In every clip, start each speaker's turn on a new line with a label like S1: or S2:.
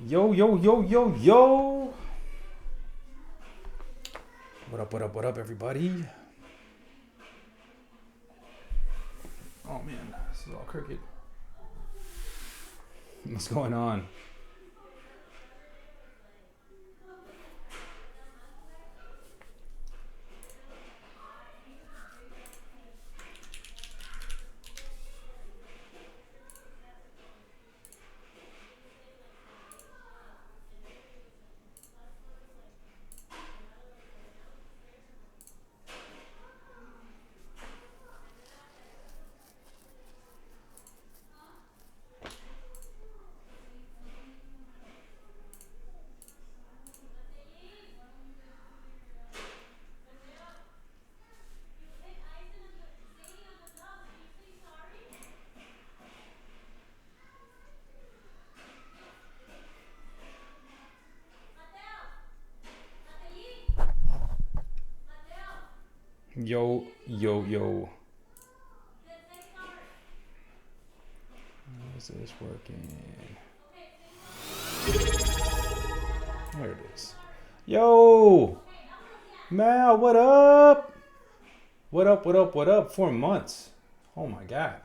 S1: Yo, yo, yo, yo, yo. What up, what up, what up, everybody? Oh, man, this is all crooked. What's going on? Yo, yo, yo. How is this working? There it is. Yo! Mal, what up? What up, what up, what up? 4 months. Oh my God.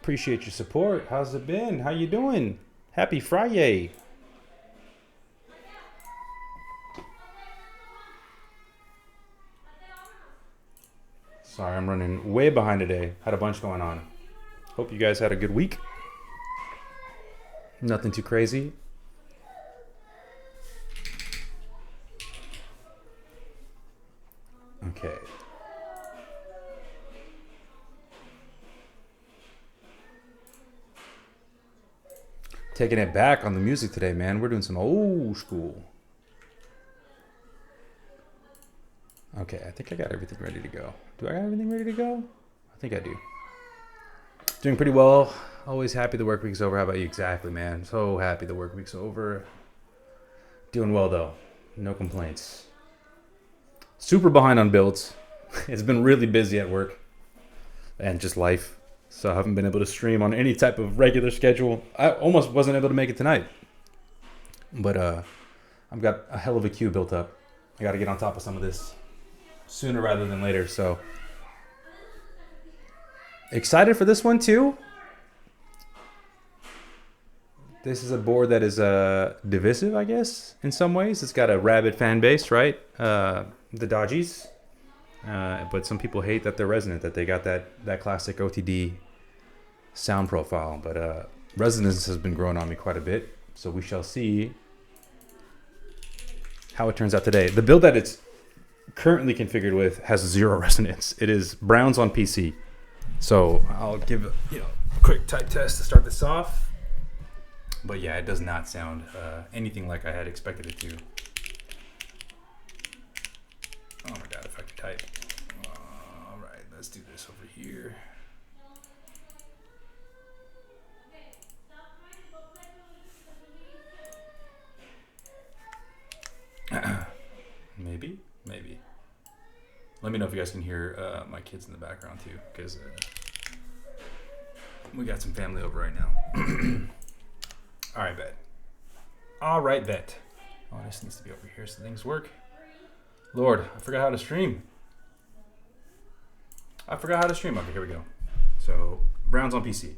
S1: Appreciate your support. How's it been? How you doing? Happy Friday. Sorry, I'm running way behind today. Had a bunch going on. Hope you guys had a good week. Nothing too crazy. Okay. Taking it back on the music today, man. We're doing some old school. Okay, I think I got everything ready to go. Do I got everything ready to go? I think I do. Doing pretty well. Always happy the work week's over. How about you? Exactly, man. So happy the work week's over. Doing well, though. No complaints. Super behind on builds. It's been really busy at work and just life. So I haven't been able to stream on any type of regular schedule. I almost wasn't able to make it tonight. But I've got a hell of a queue built up. I got to get on top of some of this sooner rather than later. So excited for this one too. This is a board that is divisive, I guess, in some ways. It's got a rabid fan base, right? The Dajis. But some people hate that they're resonant, that they got that classic OTD sound profile. But resonance has been growing on me quite a bit. So we shall see how it turns out today. The build that it's currently configured with has 0 resonance. It is Browns on PC. So I'll give a quick type test to start this off. But yeah, it does not sound anything like I had expected it to. Oh my God, if I can type. All right, let's do this over here. Maybe. Let me know if you guys can hear my kids in the background too, because we got some family over right now. All right, bet. Oh, this needs to be over here so things work. Lord, I forgot how to stream. Okay, here we go. So, Browns on PC.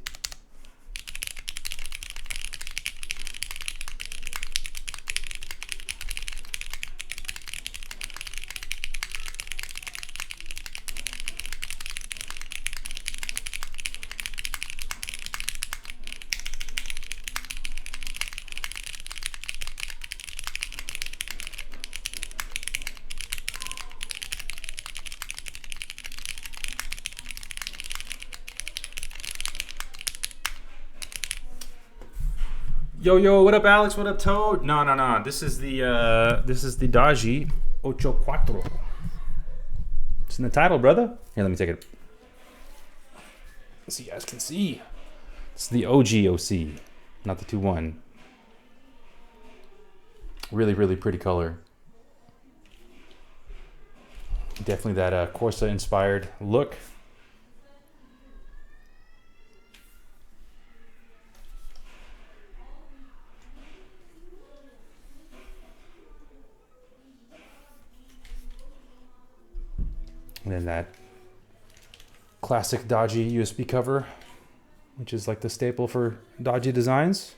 S1: Yo, what up, Alex? What up, Toad? No. This is the Daji Ocho Cuatro. It's in the title, brother. Here, let me take it. So you guys can see. It's the OG OC, not the 2-1. Really, really pretty color. Definitely that Corsa-inspired look. And then that classic Daji USB cover, which is like the staple for Daji designs.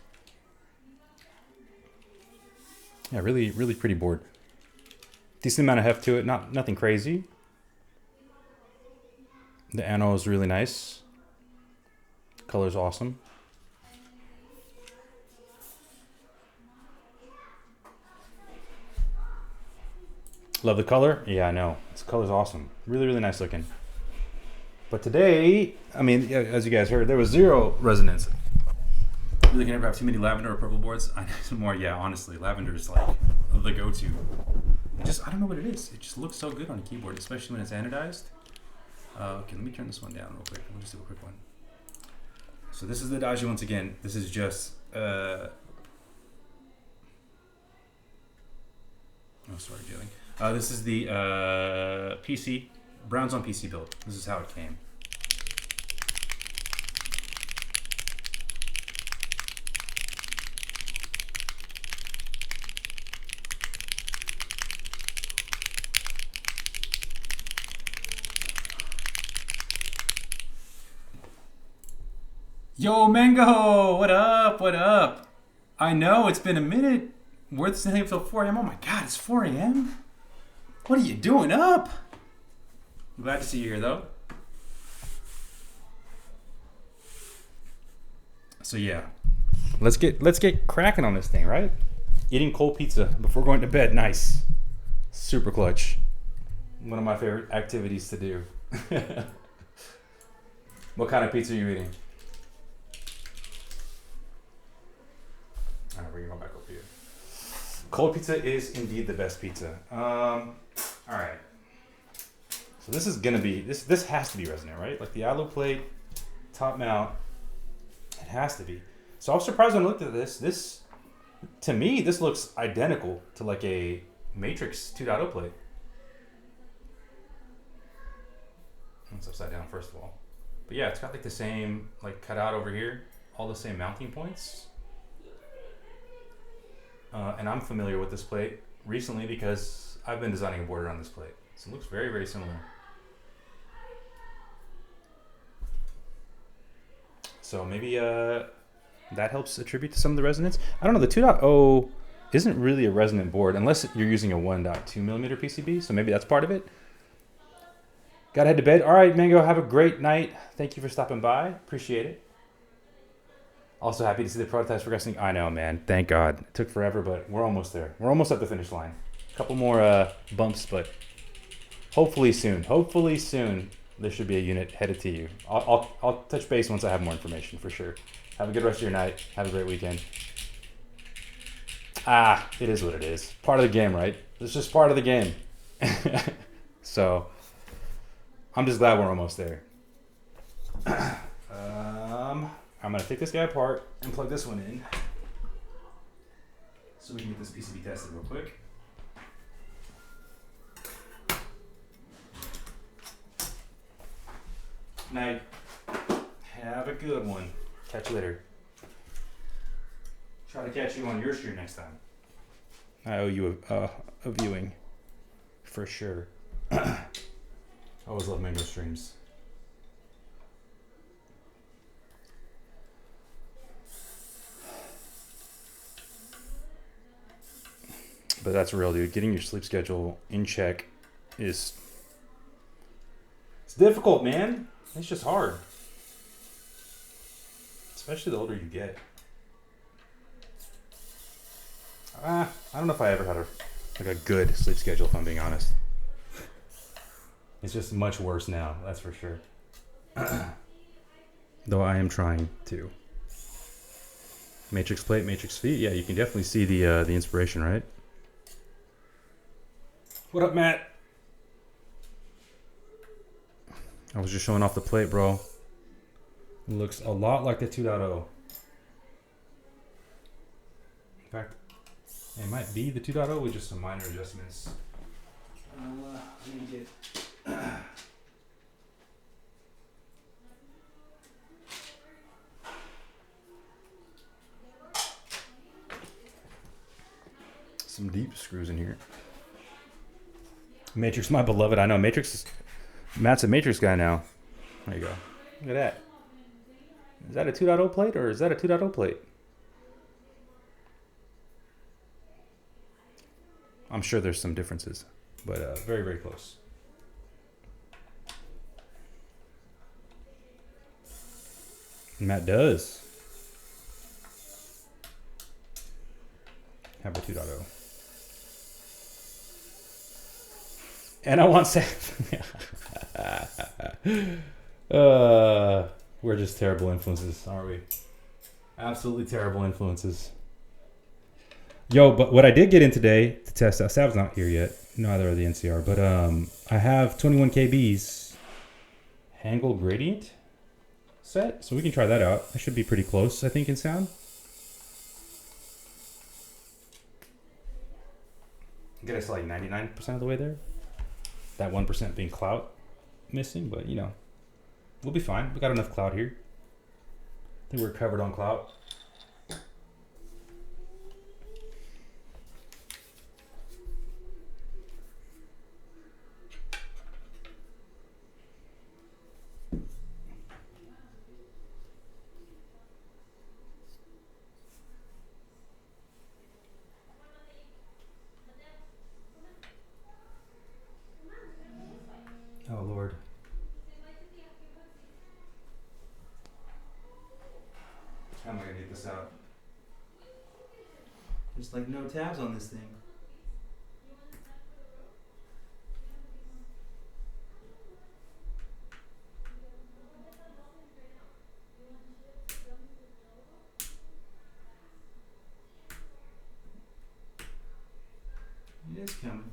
S1: Yeah, really, really pretty board. Decent amount of heft to it, nothing crazy. The anno is really nice. Color's awesome. Love the color. Yeah, I know. This color's awesome. Really, really nice looking. But today, I mean, as you guys heard, there was 0 resonance. Really can never have too many lavender or purple boards. I need some more. Yeah, honestly, lavender is like the go-to. I don't know what it is. It just looks so good on a keyboard, especially when it's anodized. Okay, let me turn this one down real quick. We'll just do a quick one. So this is the Daji once again. This is just, oh, sorry, dealing. This is the PC, Browns on PC build. This is how it came. Yo, Mango! What up? What up? I know, it's been a minute. We're the same till 4 a.m. Oh my god, it's 4 a.m.? What are you doing up? I'm glad to see you here, though. So yeah, let's get cracking on this thing, right? Eating cold pizza before going to bed, nice. Super clutch. One of my favorite activities to do. What kind of pizza are you eating? All right, we're gonna go back over here. Cold pizza is indeed the best pizza. All right. So this is gonna be this has to be resonant, right? Like the alu plate, top mount. It has to be. So I was surprised when I looked at this. This, to me, this looks identical to like a Matrix 2.0 plate. It's upside down, first of all. But yeah, it's got like the same like cutout over here, all the same mounting points. And I'm familiar with this plate recently because I've been designing a board around this plate. So it looks very, very similar. So maybe that helps attribute to some of the resonance. I don't know, the 2.0 isn't really a resonant board unless you're using a 1.2 millimeter PCB. So maybe that's part of it. Gotta head to bed. All right, Mango, have a great night. Thank you for stopping by. Appreciate it. Also happy to see the prototypes progressing. I know, man. Thank God. It took forever, but we're almost there. We're almost at the finish line. A couple more bumps, but hopefully soon. Hopefully soon there should be a unit headed to you. I'll touch base once I have more information for sure. Have a good rest of your night. Have a great weekend. It is what it is. Part of the game, right? It's just part of the game. So I'm just glad we're almost there. I'm gonna take this guy apart and plug this one in so we can get this PCB tested real quick. Night. Have a good one. Catch you later. Try to catch you on your stream next time. I owe you a viewing for sure. I always love Mango streams. But that's real, dude. Getting your sleep schedule in check it's difficult, man. It's just hard. Especially the older you get. I don't know if I ever had a good sleep schedule, if I'm being honest. It's just much worse now, that's for sure. Though I am trying to. Matrix plate, matrix feet. Yeah, you can definitely see the inspiration, right? What up, Matt? I was just showing off the plate, bro. It looks a lot like the 2.0. In fact, it might be the 2.0 with just some minor adjustments. Let me get... some deep screws in here. Matrix, my beloved. I know Matrix Matt's a Matrix guy now. There you go. Look at that. Is that a 2.0 plate or is that a 2.0 plate? I'm sure there's some differences, but very, very close. Matt does have a 2.0. And I want to we're just terrible influences, aren't we? Absolutely terrible influences. Yo, but what I did get in today to test out, Sav's not here yet. Neither are the NCR, but I have 21 kb's Hangul Gradient set, so we can try that out. That should be pretty close, I think, in sound. Get us like 99% of the way there. That 1% being clout missing, but you know, we'll be fine. We got enough clout here. I think we're covered on clout. Oh, Lord. How am I going to get this out? There's like no tabs on this thing. It is coming.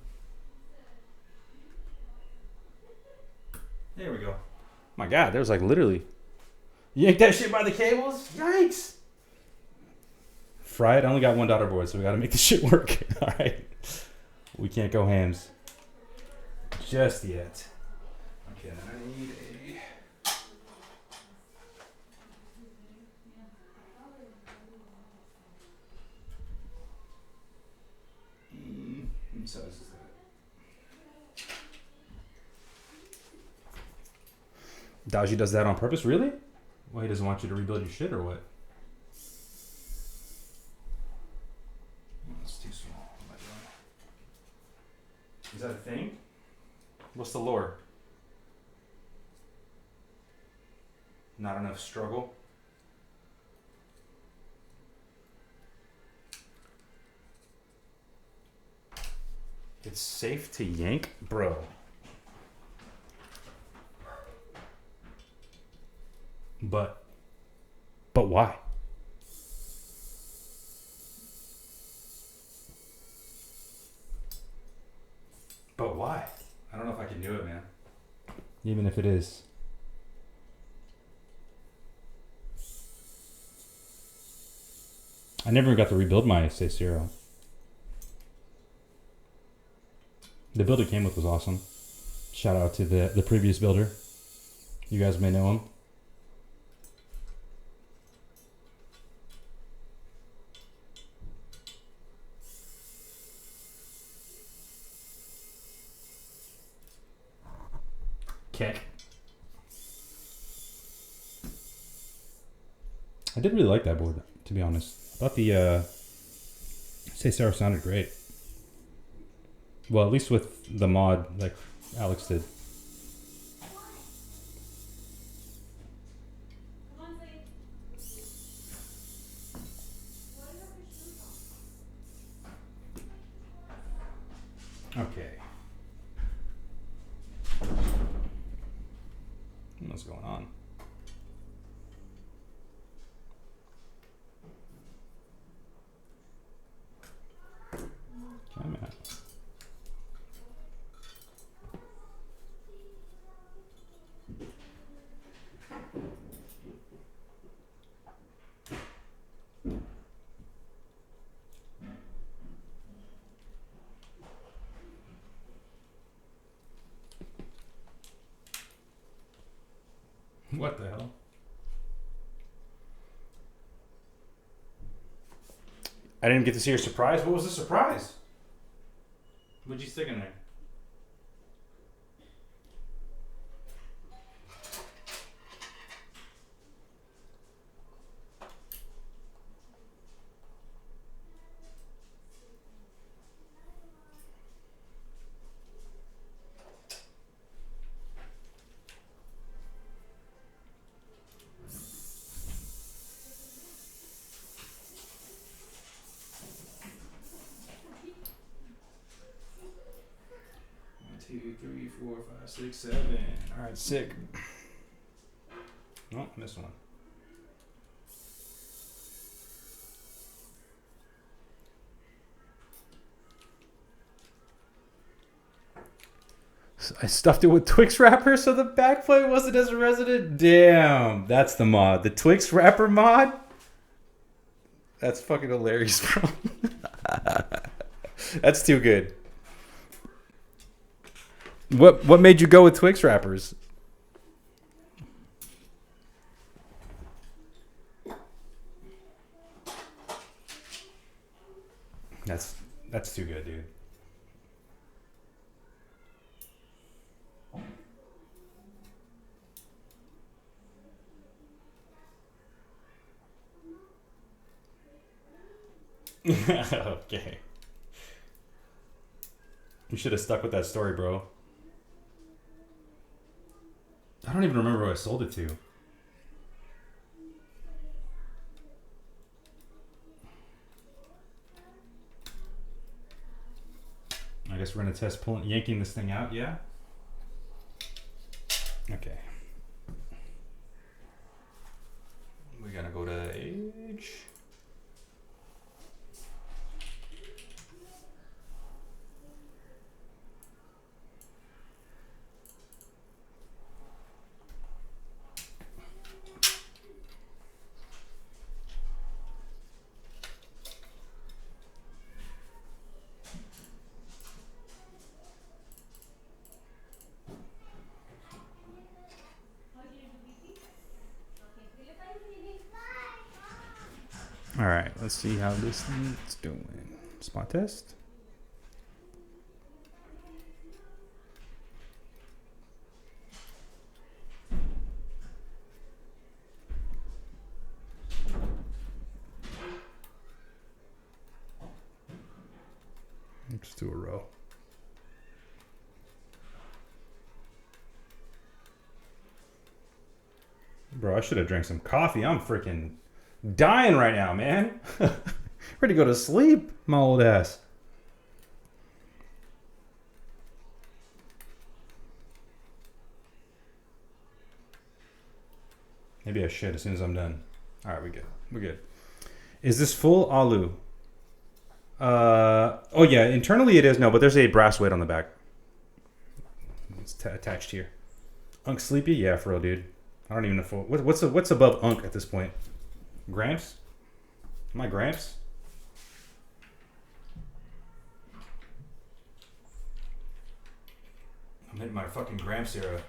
S1: There we go. My God, there's like literally. You yanked that shit by the cables? Yikes! Fried. I only got one daughter board, so we got to make this shit work. All right. We can't go hams just yet. Okay, I need a. What size is that? Daji does that on purpose? Really? Well, he doesn't want you to rebuild your shit or what? That's too small. Is that a thing? What's the lore? Not enough struggle? It's safe to yank? Bro. But why? But why? I don't know if I can do it, man. Even if it is. I never got to rebuild my Say Zero. The build it came with was awesome. Shout out to the previous builder. You guys may know him. Okay. I did really like that board, to be honest. I thought the Say Sarah sounded great. Well, at least with the mod like Alex did. Okay. What's going on? I'm at. What the hell? I didn't get to see your surprise. What was the surprise? What'd you stick in there? 2, 3, 4, 5, 6, 7. All right, sick. Oh, missed one. So I stuffed it with Twix wrapper so the backplate wasn't as resident. Damn, that's the mod. The Twix wrapper mod? That's fucking hilarious, bro. That's too good. What made you go with Twix wrappers? That's too good, dude. Okay. You should have stuck with that story, bro. I don't even remember who I sold it to. I guess we're gonna test yanking this thing out, yeah? Okay. We're gonna go to age. All right, let's see how this thing's doing. Spot test. Let's do a row. Bro, I should have drank some coffee. I'm freaking dying right now, man. Ready to go to sleep, my old ass. Maybe I should as soon as I'm done. All right, we good. We're good. Is this full alu? Oh yeah, internally it is. No, but there's a brass weight on the back. It's attached here. Unk sleepy? Yeah, for real, dude. I don't even know what's above Unk at this point. Gramps? Am I Gramps? I'm in my fucking Gramps era.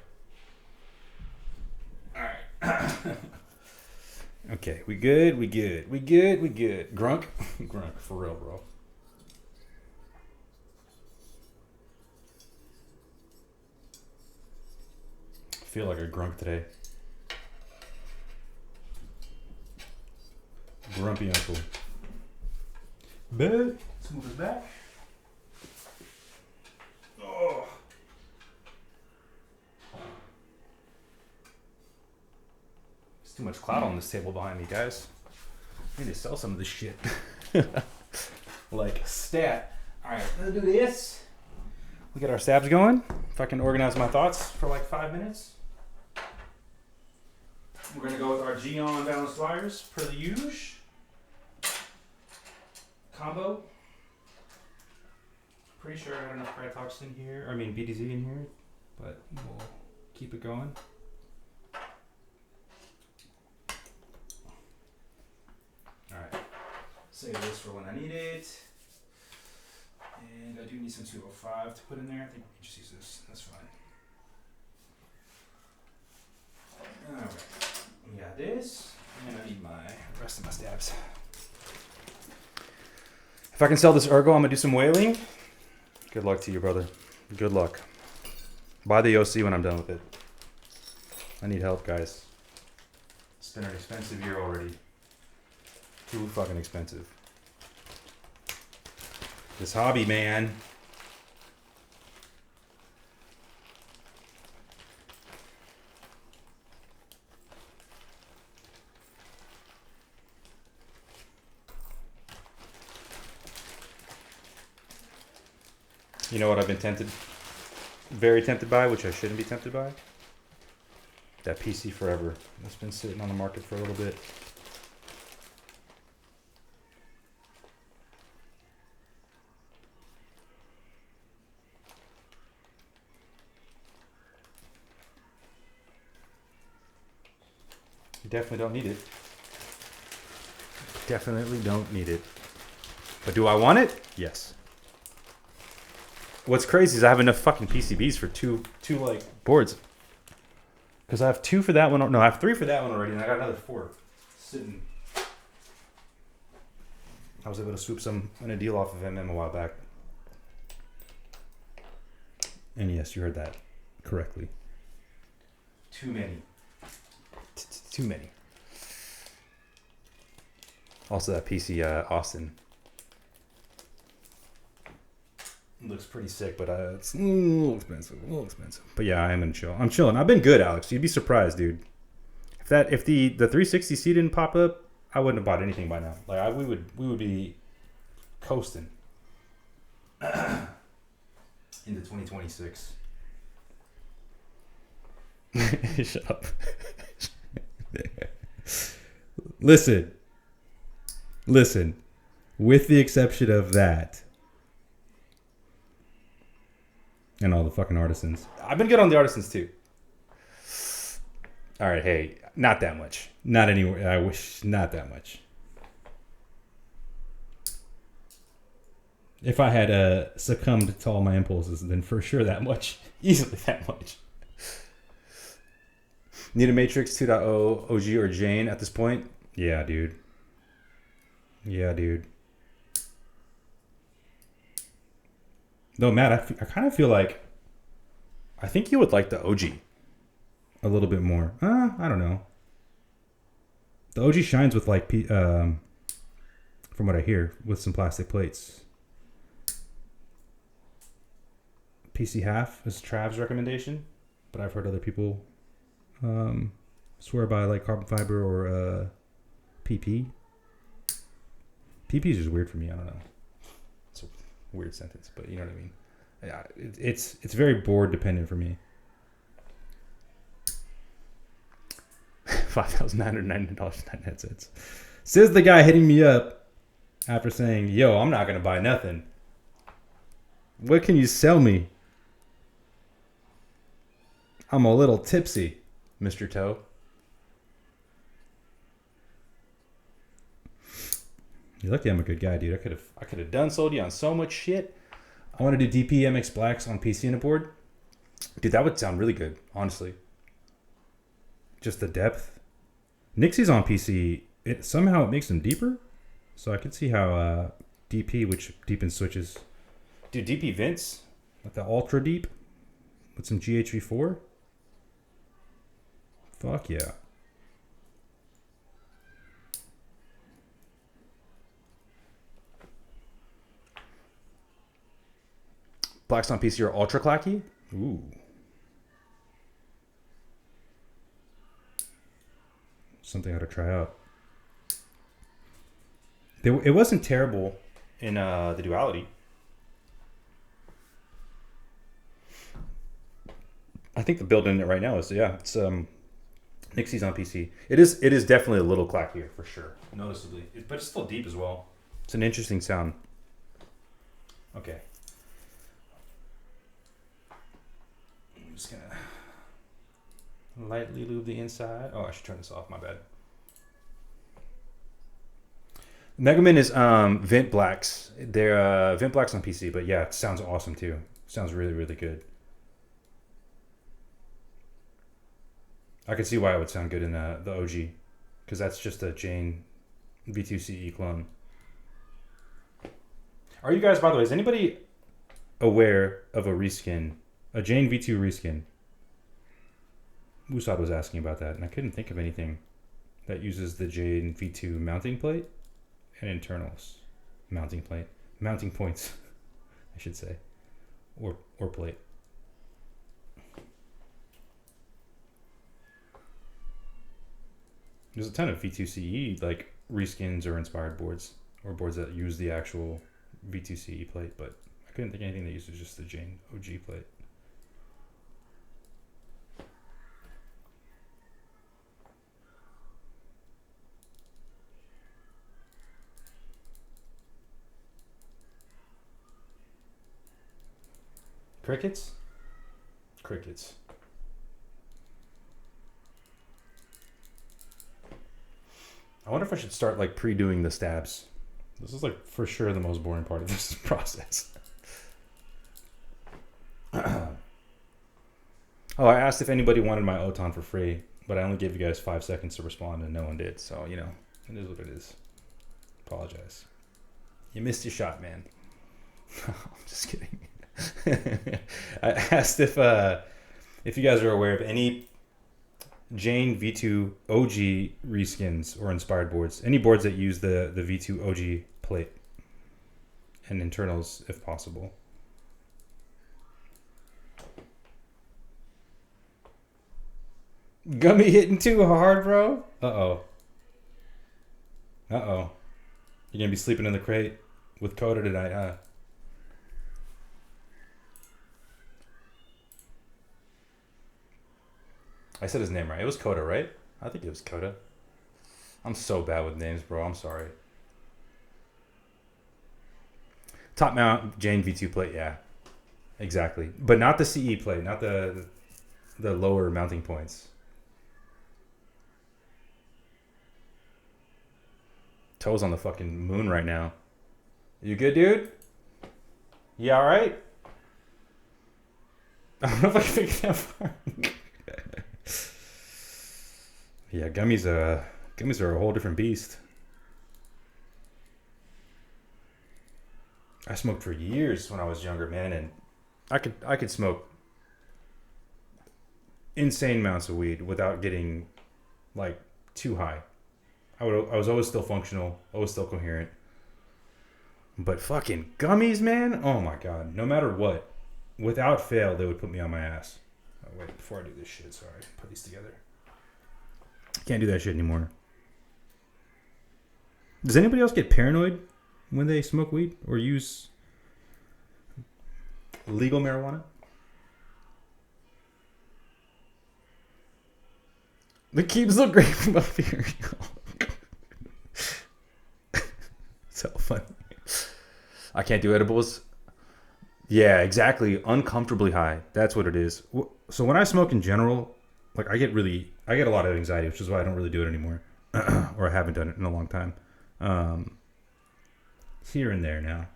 S1: Alright. Okay, we good, we good, we good, we good. Grunk? Grunk, for real, bro. I feel like a grunk today. Grumpy uncle. Bed. Let's move this back. Oh. There's too much cloud on this table behind me, guys. I need to sell some of this shit. Like stat. Alright, let's do this. We get our stabs going. If I can organize my thoughts for like 5 minutes. We're going to go with our GODSSON balanced wires per the usual. Combo. Pretty sure I got enough Cratox in here. I mean BDZ in here, but we'll keep it going. Alright. Save this for when I need it. And I do need some 205 to put in there. I think we can just use this. That's fine. Alright. We got this. And I need my rest of my stabs. If I can sell this ergo, I'm gonna do some whaling. Good luck to you, brother. Good luck. Buy the OC when I'm done with it. I need help, guys. It's been an expensive year already. Too fucking expensive. This hobby, man. You know what I've been tempted? very tempted by, which I shouldn't be tempted by. That PC Forever. It's been sitting on the market for a little bit. You definitely don't need it. Definitely don't need it. But do I want it? Yes. What's crazy is I have enough fucking PCBs for two like boards. Because I have 2 for that one. No, I have 3 for that one already, and I got another 4 sitting. I was able to swoop some in a deal off of MM a while back. And yes, you heard that correctly. Too many. Too many. Also, that PC Austin looks pretty sick, but it's a little expensive. But yeah, I am gonna chill. I'm chilling. I've been good, Alex. You'd be surprised, dude. If the 360C didn't pop up, I wouldn't have bought anything by now. Like we would be coasting into 2026. Shut up. Listen. With the exception of that. And all the fucking artisans. I've been good on the artisans too. All right, hey, not that much. Not anywhere. I wish not that much. If I had succumbed to all my impulses, then for sure that much. Easily that much. Need a Matrix 2.0 OG or Jane at this point? Yeah, dude. No, Matt, I kind of feel like I think you would like the OG a little bit more. I don't know. The OG shines with like from what I hear, with some plastic plates. PC half is Trav's recommendation, but I've heard other people swear by like carbon fiber or PP. PP is just weird for me. I don't know. It's a weird sentence, but you know what I mean. Yeah, it's very board dependent for me. $5,999.99 says the guy hitting me up after saying, "Yo, I'm not gonna buy nothing. What can you sell me? I'm a little tipsy, Mr. Toe." You're lucky I'm a good guy, dude. I could have done sold you on so much shit. I want to do DP Blacks on PC and a board. Dude, that would sound really good, honestly. Just the depth. Nixie's on PC. Somehow it makes them deeper. So I can see how DP, which deepens switches. Dude, DP Vince, with the ultra deep, with some GHV4. Fuck yeah. Blacks on PC are ultra clacky? Ooh. Something I ought to try out. It wasn't terrible in the duality. I think the build in it right now is, yeah, it's Nixie's on PC. It is definitely a little clackier for sure, noticeably. But it's still deep as well. It's an interesting sound. Okay. I'm just gonna lightly lube the inside. Oh, I should turn this off, my bad. Megaman is Vent Blacks. They're Vent Blacks on PC, but yeah, it sounds awesome too. Sounds really, really good. I can see why it would sound good in the OG, because that's just a Jane V2CE clone. Are you guys, by the way, is anybody aware of a reskin, a Jane V2 reskin? Usad was asking about that, and I couldn't think of anything that uses the Jane V2 mounting plate and internals. Mounting points, I should say, or plate. There's a ton of V2CE like reskins or inspired boards, or boards that use the actual V2CE plate, but I couldn't think of anything that uses just the Jane OG plate. Crickets? Crickets. I wonder if I should start like pre-doing the stabs. This is like for sure the most boring part of this process. Oh, I asked if anybody wanted my Oton for free, but I only gave you guys 5 seconds to respond and no one did. So, you know, it is what it is. Apologize. You missed your shot, man. I'm just kidding. I asked if you guys are aware of any Jane V2 OG reskins or inspired boards. Any boards that use the V2 OG plate and internals if possible. Gummy hitting too hard, bro. Uh-oh. Uh-oh. You're going to be sleeping in the crate with Coda tonight, huh? I said his name right. It was Coda, right? I think it was Coda. I'm so bad with names, bro. I'm sorry. Top mount Jane V2 plate, yeah. Exactly. But not the CE plate, not the lower mounting points. Toes on the fucking moon right now. You good, dude? You all right? I don't know if I can pick that far. Yeah, gummies are a whole different beast. I smoked for years when I was younger, man, and I could smoke insane amounts of weed without getting like too high. I was always still functional, always still coherent. But fucking gummies, man, oh my god, no matter what, without fail, they would put me on my ass. Oh, wait, before I do this shit, sorry, put these together. Can't do that shit anymore. Does anybody else get paranoid when they smoke weed or use legal marijuana? The keeps look great from up here. So funny. I can't do edibles. Yeah, exactly. Uncomfortably high. That's what it is. So when I smoke in general, like I get a lot of anxiety, which is why I don't really do it anymore, or I haven't done it in a long time. Here and there now,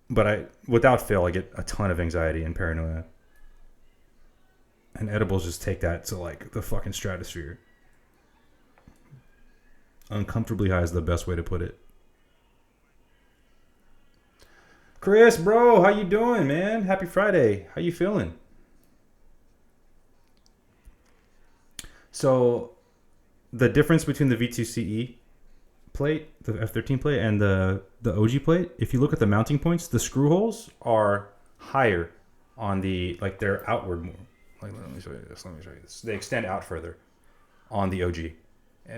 S1: but without fail, I get a ton of anxiety and paranoia, and edibles just take that to like the fucking stratosphere. Uncomfortably high is the best way to put it. Chris, bro, how you doing, man? Happy Friday. How you feeling? So, the difference between the V2CE plate, the F13 plate, and the OG plate, if you look at the mounting points, the screw holes are higher on the, like they're outward more. Like, let me show you this. They extend out further on the OG.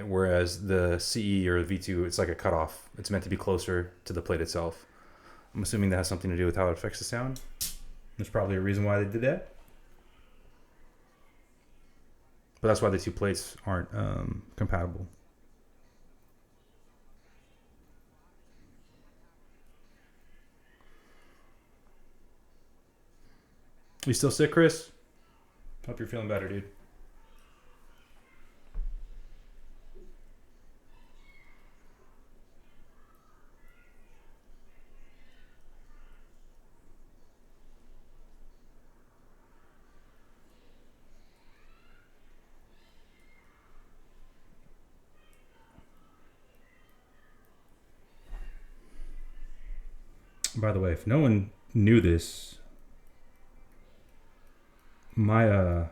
S1: Whereas the CE or V2, it's like a cutoff. It's meant to be closer to the plate itself. I'm assuming that has something to do with how it affects the sound. There's probably a reason why they did that. But that's why the two plates aren't compatible. You still sick, Chris? Hope you're feeling better, dude. By the way, if no one knew this, my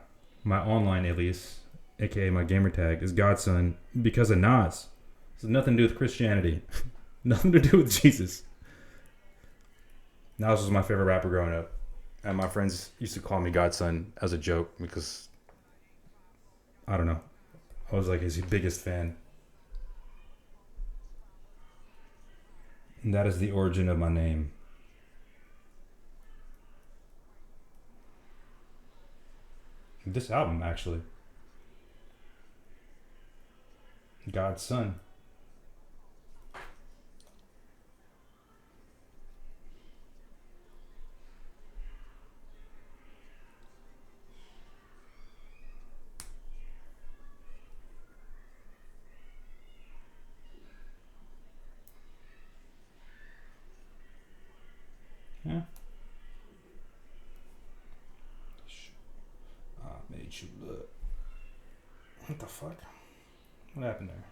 S1: my online alias, aka my gamer tag, is GODSSON because of Nas. This has nothing to do with Christianity. Nothing to do with Jesus. Nas was my favorite rapper growing up. And my friends used to call me GODSSON as a joke because, I don't know, I was like his biggest fan. And that is the origin of my name. This album, actually. God's Son. Yeah. Made you look. What the fuck? What happened there?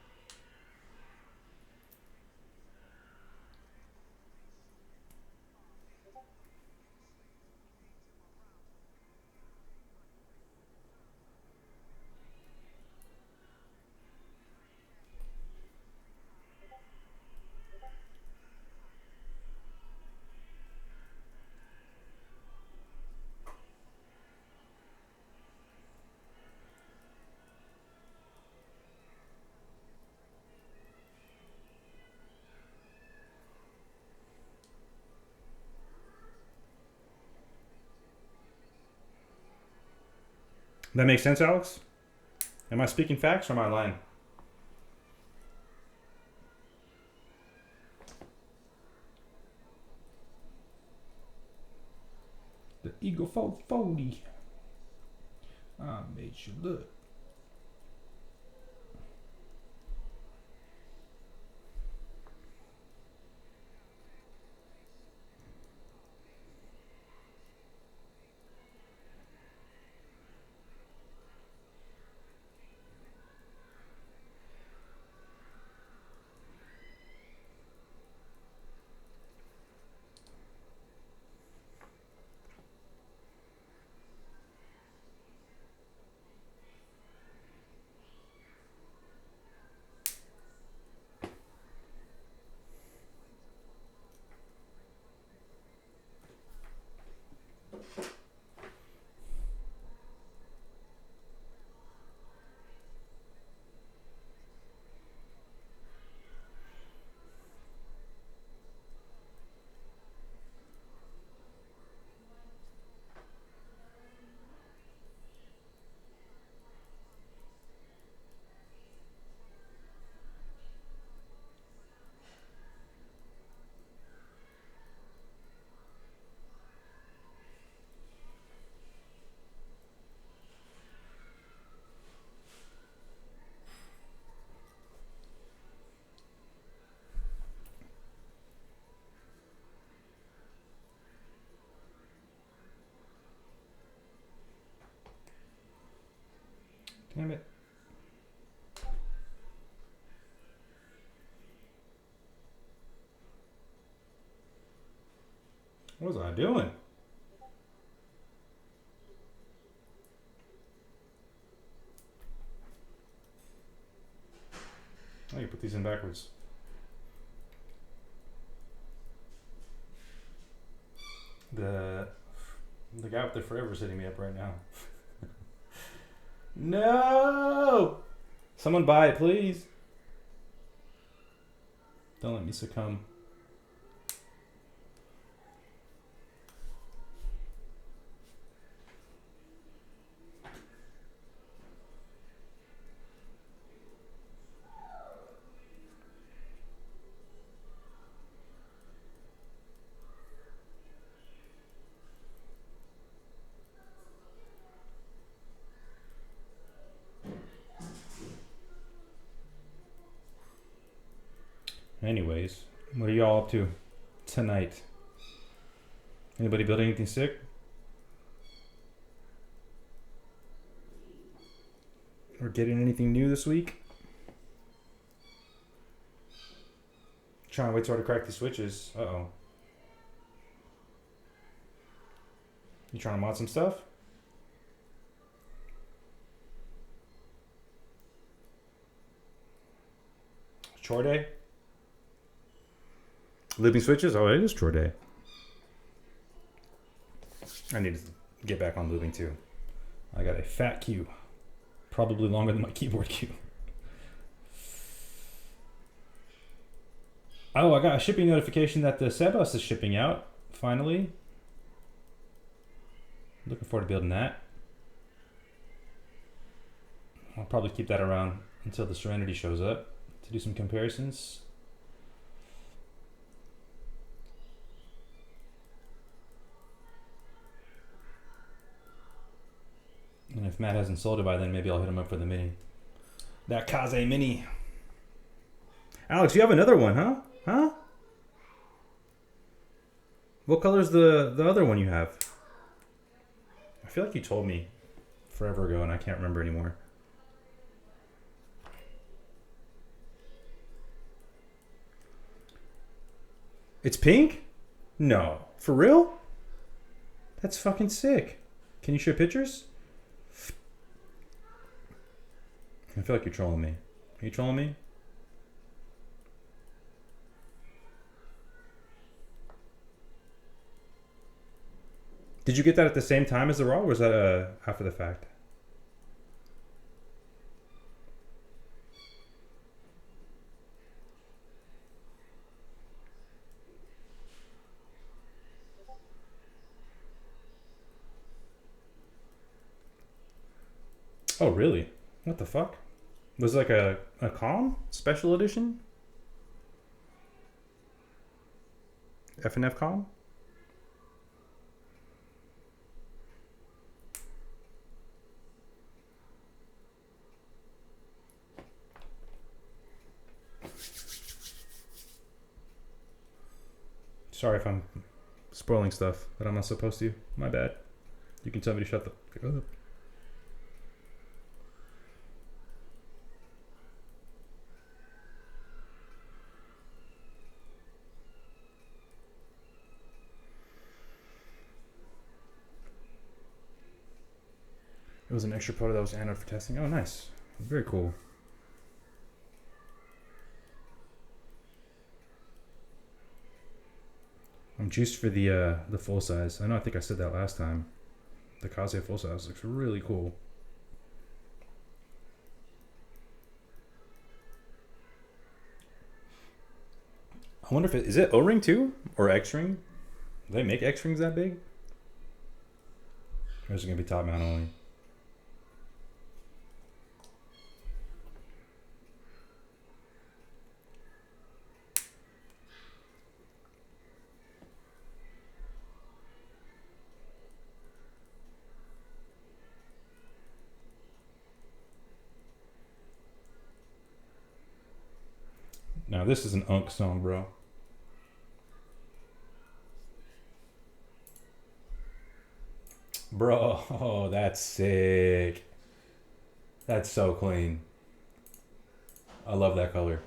S1: That makes sense, Alex? Am I speaking facts or am I lying? The Eagle 440. I made you look. Damn it. What was I doing? I can put these in backwards. The guy with the forever is hitting me up right now. No! Someone buy it, please. Don't let me succumb. Anyways, what are y'all up to tonight? Anybody building anything sick? Or getting anything new this week? Trying to wait till I to crack these switches. Uh-oh. You trying to mod some stuff? Chore day? Looping switches? Oh, it is chore day. I need to get back on looping too. I got a fat queue. Probably longer than my keyboard queue. Oh, I got a shipping notification that the Sebus is shipping out, finally. Looking forward to building that. I'll probably keep that around until the Serenity shows up to do some comparisons. And if Matt hasn't sold it by then, maybe I'll hit him up for the mini. That Kaze mini. Alex, you have another one, huh? Huh? What color's the other one you have? I feel like you told me forever ago and I can't remember anymore. It's pink? No. For real? That's fucking sick. Can you show pictures? I feel like you're trolling me. Are you trolling me? Did you get that at the same time as the raw, or was that after the fact? Oh, really? What the fuck? Was it like a calm special edition? F&F calm? Sorry if I'm spoiling stuff that I'm not supposed to. My bad. You can tell me to shut the fuck up. It was an extra photo that was anode for testing. Oh, nice. Very cool. I'm juiced for the full size. I know I think I said that last time. The Kaze full size looks really cool. I wonder if is it O-ring too? Or X-ring? Do they make X-rings that big? Or is it going to be top mount only? Now this is an unk song, bro. Bro, oh, that's sick. That's so clean. I love that color.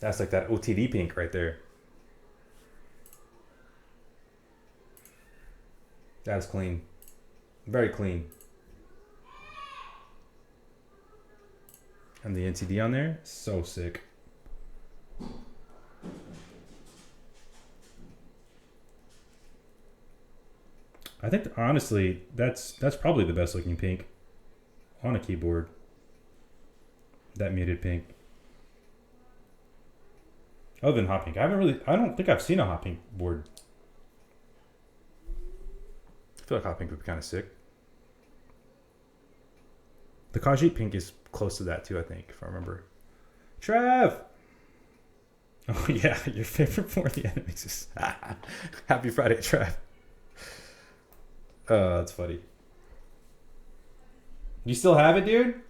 S1: That's like that OTD pink right there. That's clean. Very clean. And the NTD on there, so sick. I think honestly, that's probably the best looking pink on a keyboard. That muted pink. Other than hot pink, I don't think I've seen a hot pink board. I feel like hot pink would be kind of sick. The Khajiit pink is close to that too, I think, if I remember. Trev! Oh yeah, your favorite for the enemies is Happy Friday, Trev. Oh, that's funny. You still have it, dude?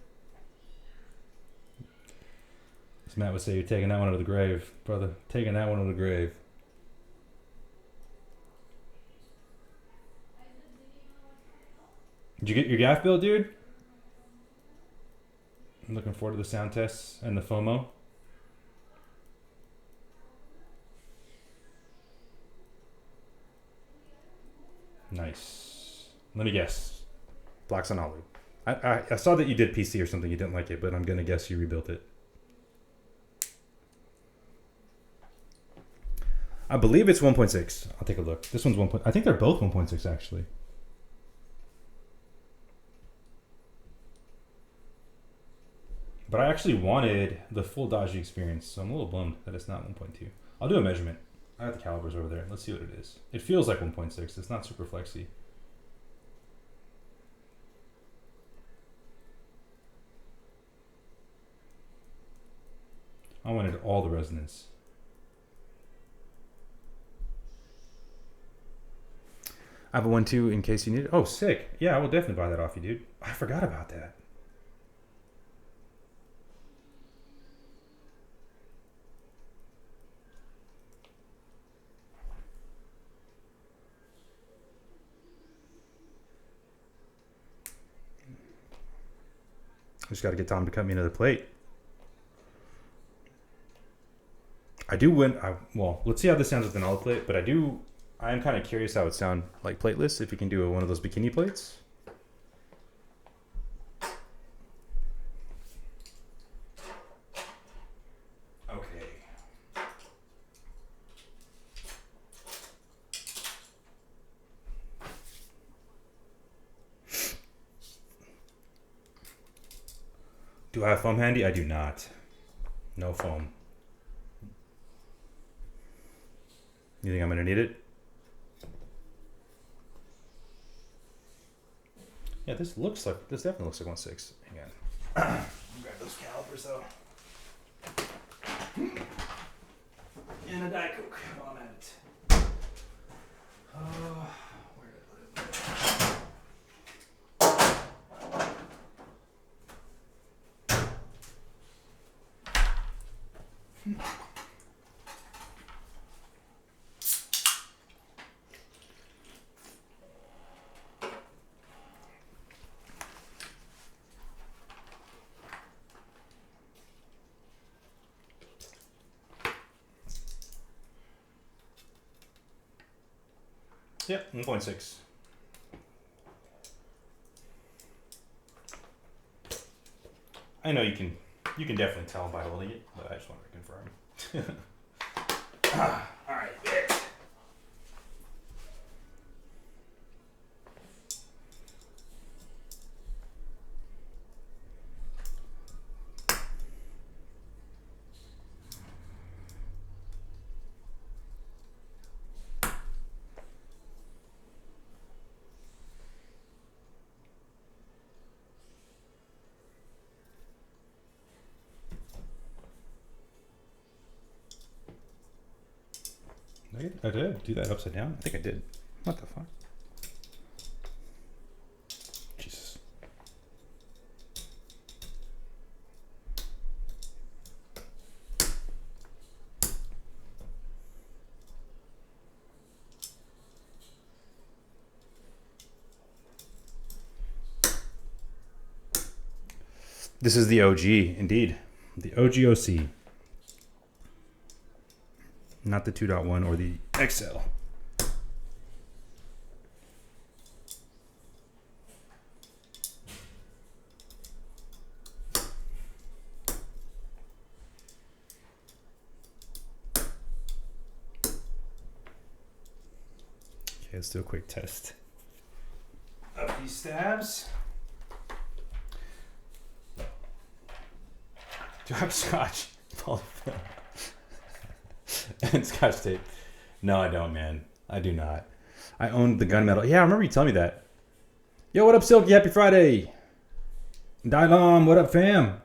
S1: As Matt would say, you're taking that one to the grave, brother. Taking that one to the grave. Did you get your gaff build, dude? I'm looking forward to the sound tests and the FOMO. Nice. Let me guess. Blocks on Olu. I saw that you did PC or something. You didn't like it, but I'm going to guess you rebuilt it. I believe it's 1.6. I'll take a look. This one's 1. I think they're both 1.6 actually. But I actually wanted the full Daji experience, so I'm a little bummed that it's not 1.2. I'll do a measurement. I have the calibers over there. Let's see what it is. It feels like 1.6. It's not super flexy. I wanted all the resonance. I have a 1.2 in case you need it. Oh, sick. Yeah, I will definitely buy that off you, dude. I forgot about that. Just got to get Tom to cut me another plate. I do win. Well, let's see how this sounds with an olive plate. But I am kind of curious how it sound like plateless. If you can do one of those bikini plates. Okay. Do I have foam handy? I do not. No foam. You think I'm gonna need it? Yeah, this definitely looks like 1/6. Hang on. Grab those calipers though. And a Diet Coke while I'm at it. Where did I put it? Yep, 1.6. I know you can definitely tell by holding it, but I just wanted to confirm. All right. I did do that upside down? I think I did. What the fuck? Jesus. This is the OG, indeed. The OGOC. Not the 2.1 or the XL. Okay, let's do a quick test of these stabs. Do I have scotch? And scotch tape. No, I don't, man. I do not. I owned the gunmetal. Yeah, I remember you telling me that. Yo, what up, Silky? Happy Friday. Dylom, what up, fam?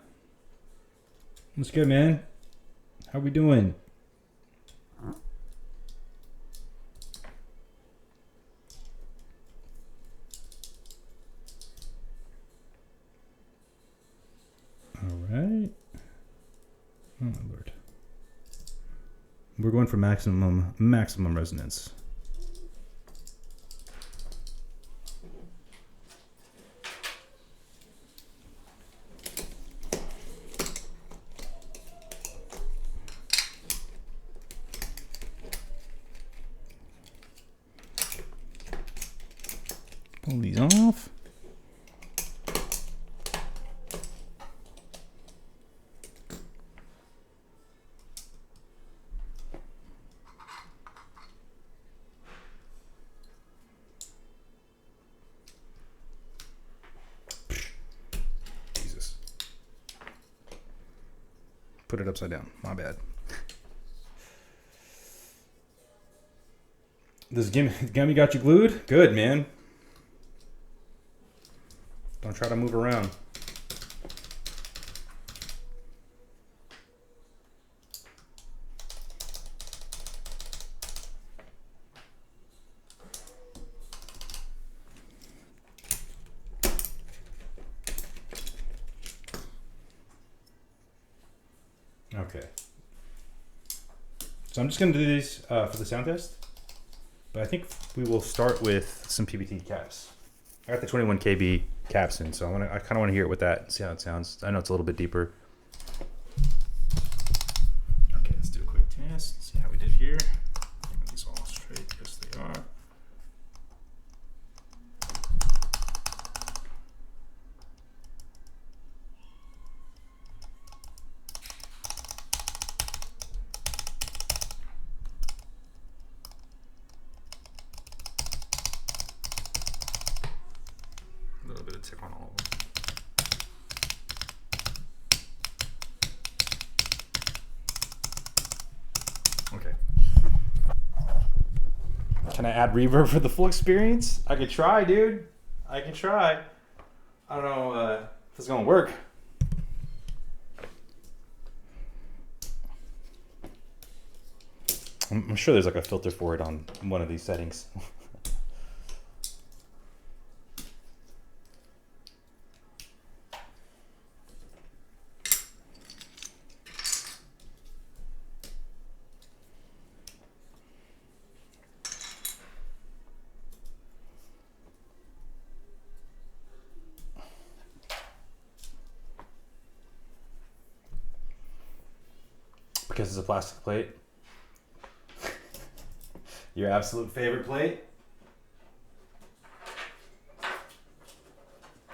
S1: What's good, man? How we doing? All right. Oh, my Lord. We're going for maximum resonance. Pull these off. Put it upside down. My bad. This gummy got you glued? Good, man. Don't try to move around. Okay. So I'm just going to do these for the sound test. But I think we will start with some PBT caps. I got the 21 KB caps in, so I kind of want to hear it with that and see how it sounds. I know it's a little bit deeper. Okay, let's do a quick test. See how we did here. Get these all straight. Yes, they are. A little bit of tick on all of them. Okay. Can I add reverb for the full experience? I could try, dude. I can try. I don't know if it's gonna work. I'm sure there's like a filter for it on one of these settings. Because it's a plastic plate. Your absolute favorite plate?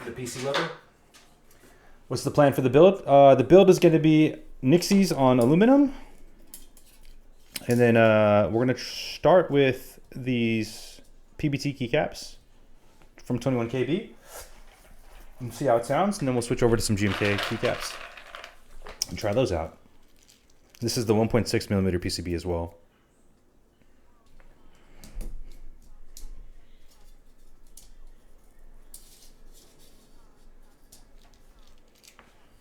S1: The PC lover? What's the plan for the build? The build is going to be Nixies on aluminum. And then we're going to start with these PBT keycaps from 21 KB. And see how it sounds. And then we'll switch over to some GMK keycaps and try those out. This is the 1.6 millimeter PCB as well.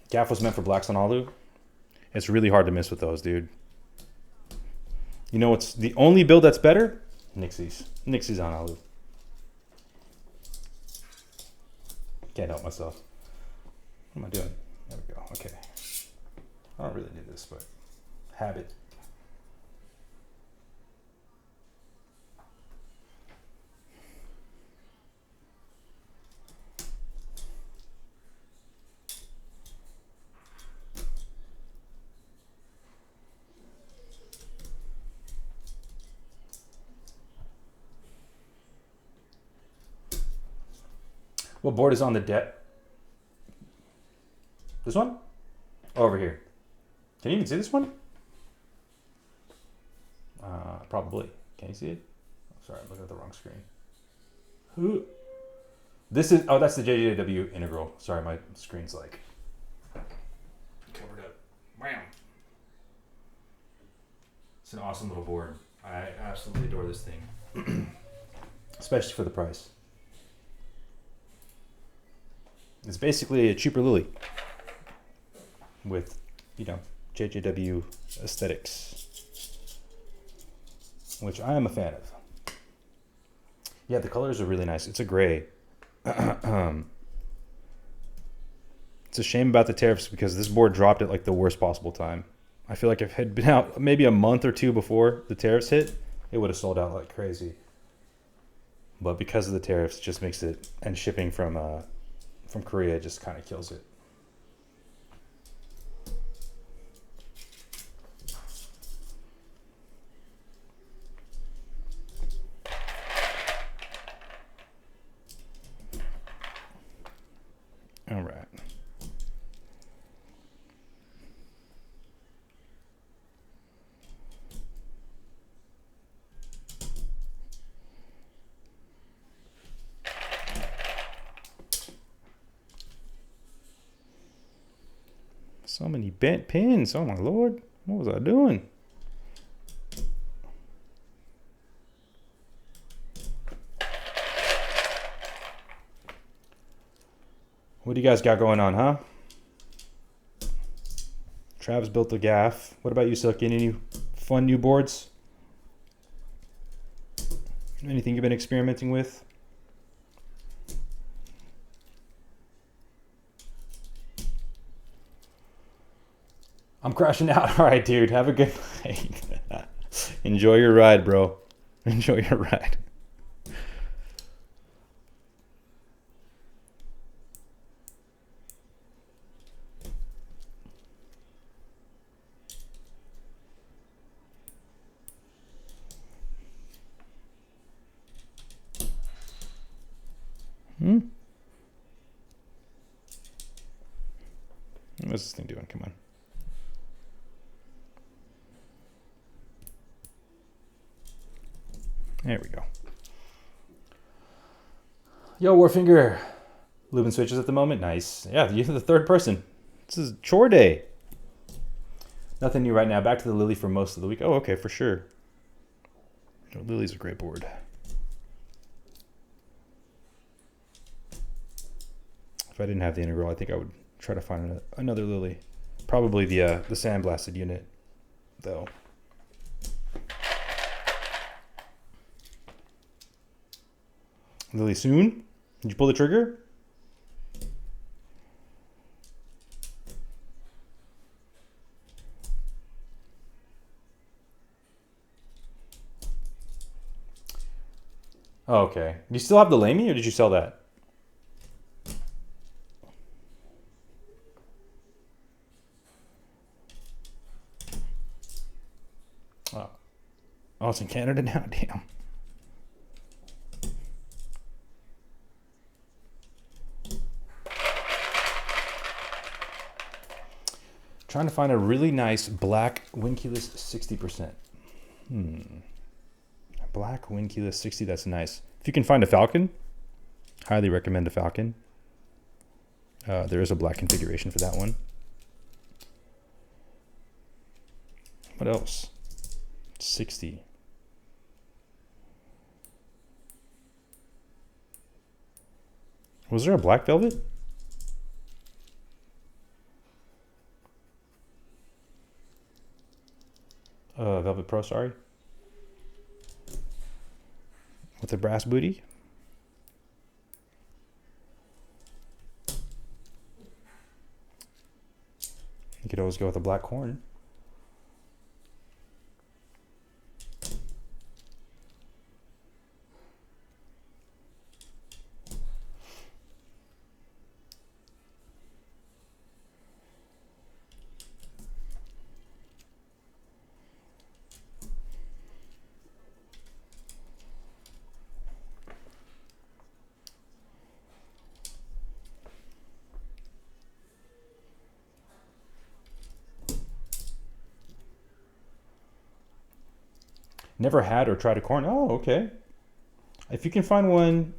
S1: Gaff was meant for blacks on alu. It's really hard to miss with those, dude. You know what's the only build that's better? Nixies. Nixies on alu. Can't help myself. What am I doing? There we go. Okay. I don't really need this, but habit. What board is on the deck? This one? Oh, over here. Can you even see this one? Probably. Can you see it? Oh, sorry, I'm looking at the wrong screen. Who? This is, oh, that's the JJW integral. Sorry, my screen's like covered up. Wham! It's an awesome little board. I absolutely adore this thing. Especially for the price. It's basically a cheaper Lily with, you know, JJW aesthetics, which I am a fan of. Yeah, the colors are really nice. It's a gray. It's a shame about the tariffs because this board dropped at like the worst possible time. I feel like if it had been out maybe a month or two before the tariffs hit, it would have sold out like crazy. But because of the tariffs, it just makes it, and shipping from Korea just kind of kills it. All right. So many bent pins. Oh my Lord. What was I doing? What do you guys got going on, huh? Trav's built the gaff. What about you, Silky? Any fun new boards? Anything you've been experimenting with? I'm crashing out. All right, dude. Have a good night. Enjoy your ride, bro. Enjoy your ride. What's this thing doing? Come on. There we go. Yo, Warfinger. Lubin switches at the moment. Nice. Yeah, you're the third person. This is chore day. Nothing new right now. Back to the Lily for most of the week. Oh, okay, for sure. Oh, Lily's a great board. If I didn't have the integral, I think I would try to find another Lily. Probably the sandblasted unit, though. Lily soon? Did you pull the trigger? Oh, okay. Do you still have the Lamy, or did you sell that? Oh, it's in Canada now? Damn. Trying to find a really nice black win keyless 60%. Black win keyless 60, that's nice. If you can find a Falcon, highly recommend a Falcon. There is a black configuration for that one. What else? 60. Was there a black velvet? Velvet Pro, sorry. With the brass booty. You could always go with a black horn. Never had or tried a corn. Oh, okay. If you can find one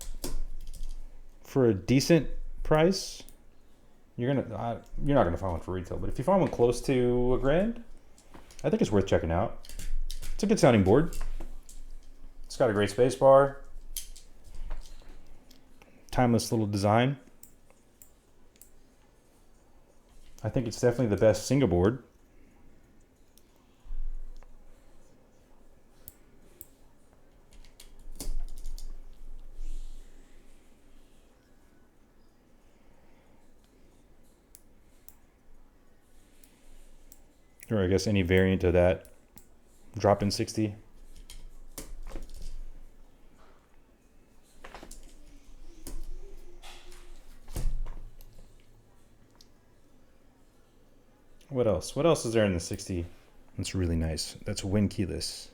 S1: for a decent price, you're not gonna find one for retail. But if you find one close to $1,000, I think it's worth checking out. It's a good sounding board. It's got a great space bar. Timeless little design. I think it's definitely the best single board. Or I guess any variant of that. Drop in 60. What else? What else is there in the 60? That's really nice. That's win keyless.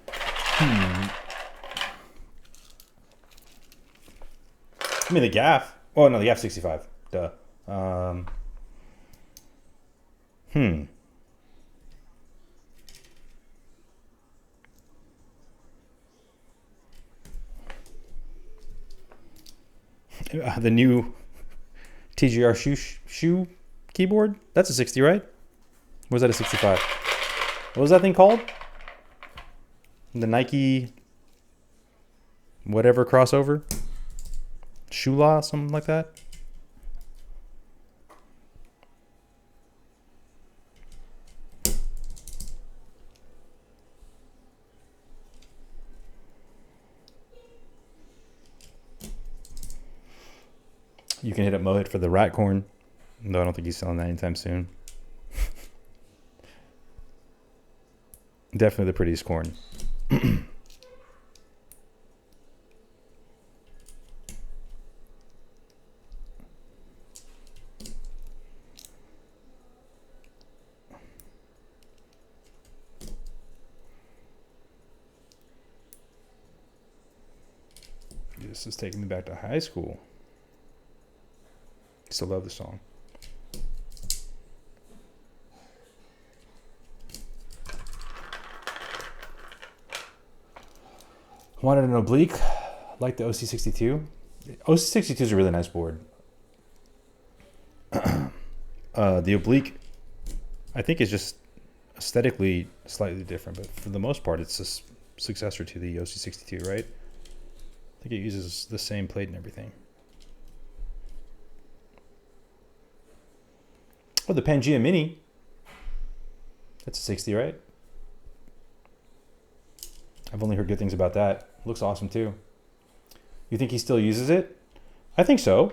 S1: I mean the gaff. Oh no, the gaff 65. Duh. The new TGR shoe keyboard. That's a 60, right? Or was that a 65? What was that thing called? The Nike whatever crossover? Shoe Law, something like that? You can hit up Mohit for the rat corn. No, I don't think he's selling that anytime soon. Definitely the prettiest corn. This is taking me back to high school. Still love the song. Wanted an oblique, like the OC62. OC62 is a really nice board. The oblique, I think, is just aesthetically slightly different, but for the most part, it's a successor to the OC62, right? I think it uses the same plate and everything. Oh, the Pangea Mini. That's a 60, right? I've only heard good things about that. Looks awesome too. You think he still uses it? I think so.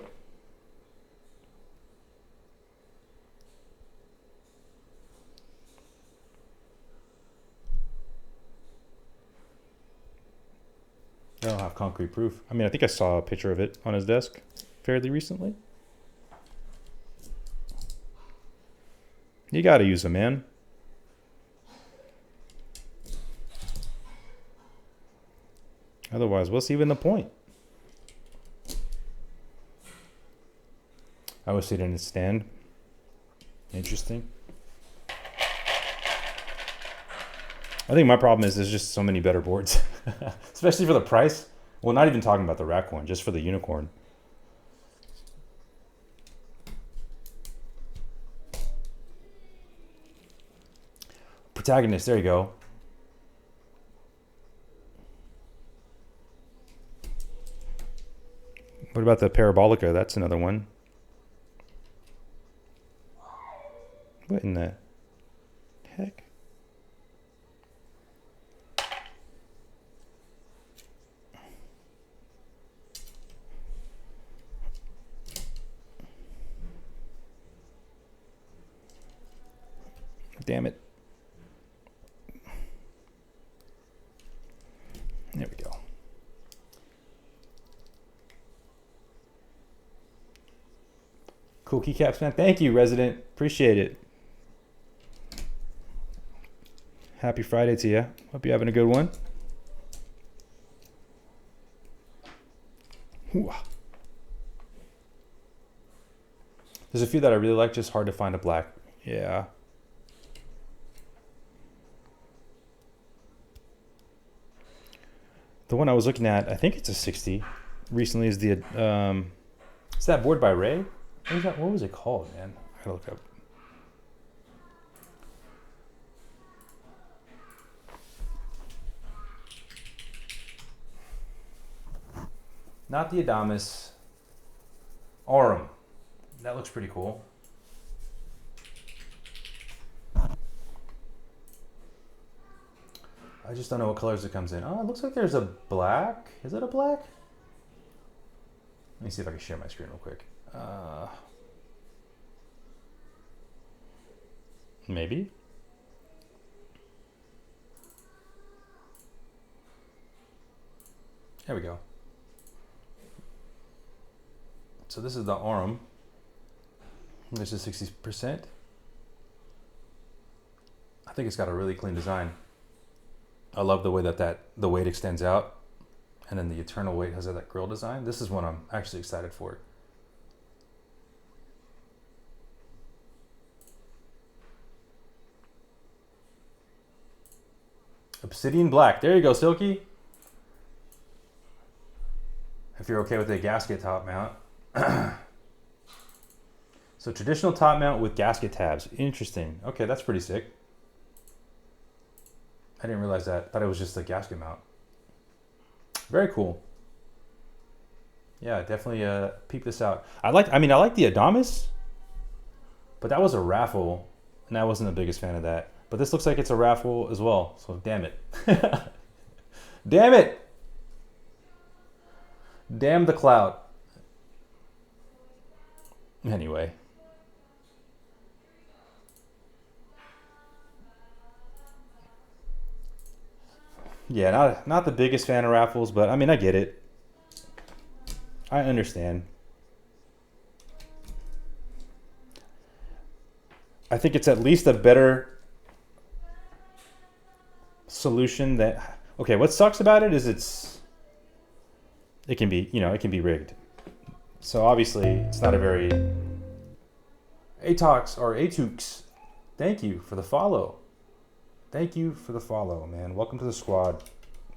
S1: I don't have concrete proof. I mean, I think I saw a picture of it on his desk fairly recently. You gotta use them, man. Otherwise, what's even the point? I wish they didn't stand. Interesting. I think my problem is there's just so many better boards, especially for the price. Well, not even talking about the rack one, just for the unicorn. Protagonist, there you go. What about the Parabolica? That's another one. What in the heck? Damn it. There we go. Cool keycaps, man. Thank you, Resident. Appreciate it. Happy Friday to you. Hope you're having a good one. There's a few that I really like, just hard to find a black. Yeah. The one I was looking at, I think it's a 60. Recently is the, is that board by Ray? What was it called, man? I gotta look up. Not the Adamas. Aurum. That looks pretty cool. I just don't know what colors it comes in. Oh, it looks like there's a black. Is it a black? Let me see if I can share my screen real quick. Maybe. There we go. So this is the Aurum. This is 60%. I think it's got a really clean design. I love the way that the weight extends out, and then the eternal weight has that grill design. This is one I'm actually excited for. Obsidian black. There you go, Silky. If you're okay with a gasket top mount. So traditional top mount with gasket tabs. Interesting. Okay, that's pretty sick. I didn't realize that. Thought it was just a gasket mount. Very cool. Yeah, definitely peep this out. I like the Adamas, but that was a raffle, and I wasn't the biggest fan of that. But this looks like it's a raffle as well, so damn it. Damn it! Damn the clout. Anyway. Yeah, not the biggest fan of raffles, but I mean, I get it. I understand. I think it's at least a better solution that... Okay, what sucks about it is it can be, it can be rigged. So obviously, it's not a very Atox or Atux. Thank you for the follow. Thank you for the follow, man. Welcome to the squad.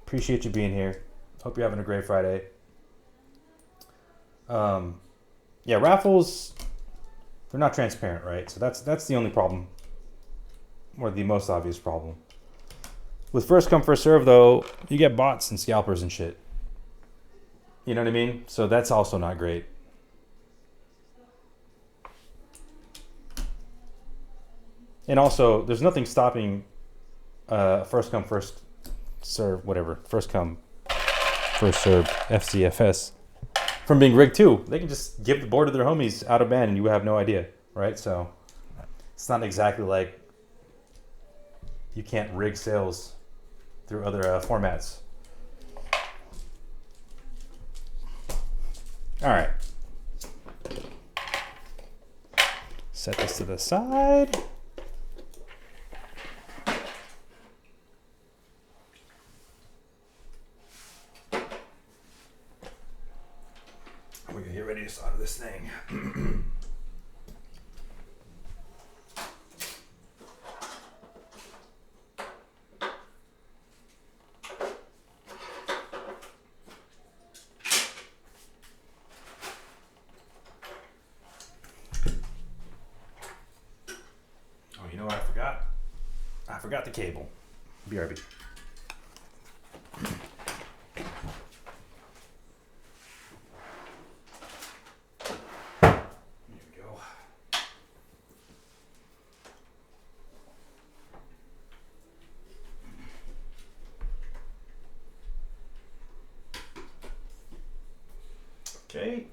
S1: Appreciate you being here. Hope you're having a great Friday. Yeah, raffles, they're not transparent, right? So that's the only problem, or the most obvious problem. With first come, first serve, though, you get bots and scalpers and shit. You know what I mean? So that's also not great. And also, there's nothing stopping first come, first serve, whatever. First come, first serve, FCFS from being rigged too. They can just give the board to their homies out of ban and you have no idea, right? So it's not exactly like you can't rig sales through other formats. All right. Set this to the side. We're gonna get ready to solder this thing. Oh, you know what I forgot? I forgot the cable. BRB. Okay.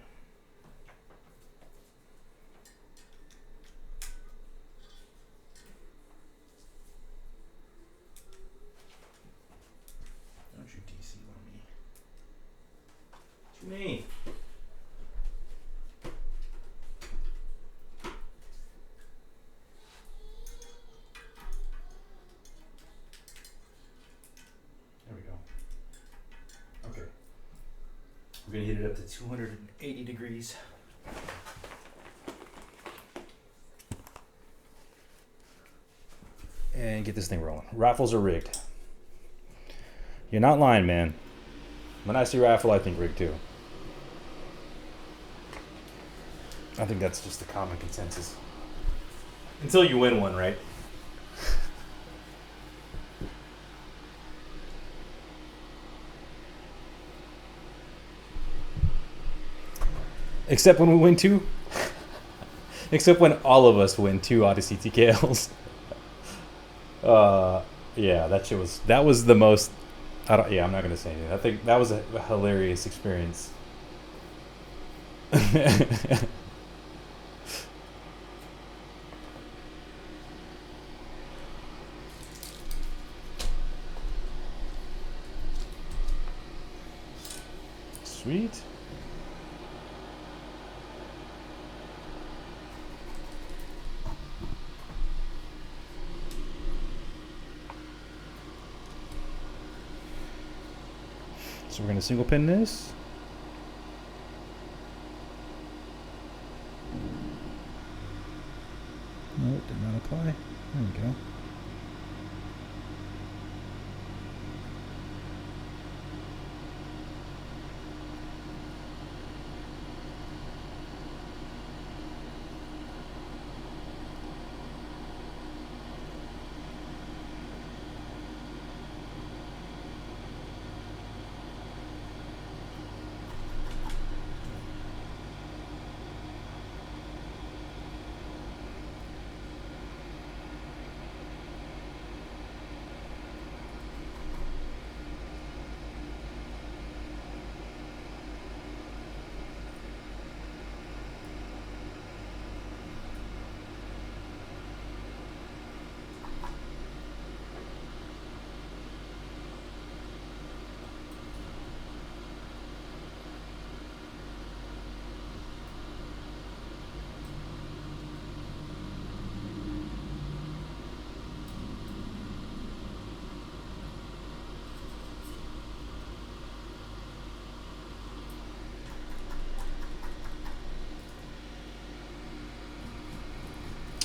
S1: Don't you DC on me. What you mean? There we go. Okay. We're gonna heat it up to 280 degrees. And get this thing rolling. Raffles are rigged. You're not lying, man. When I see raffle, I think rigged too. I think that's just a common consensus. Until you win one, right? Except when we win two. Except when all of us win two Odyssey TKLs. Yeah, that was the most. I'm not gonna say anything. I think that was a hilarious experience. Sweet. So we're going to single pin this. No, it did not apply. There we go.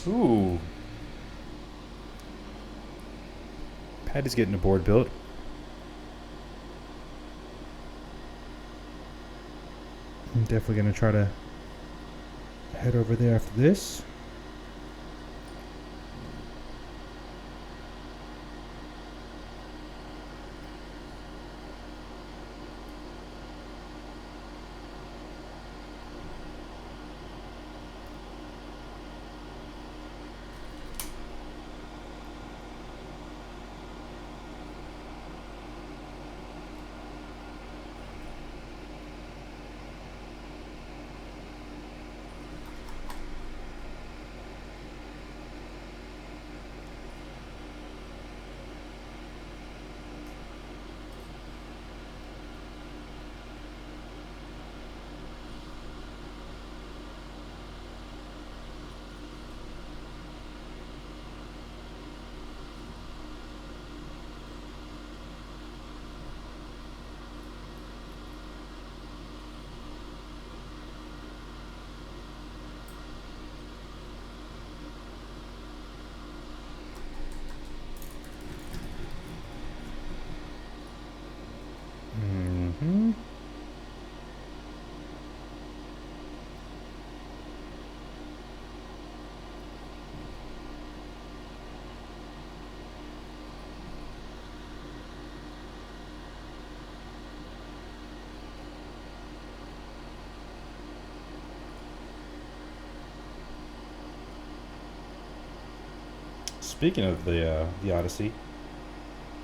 S1: Ooh. Patty's getting a board built. I'm definitely going to try to head over there after this. Speaking of the Odyssey,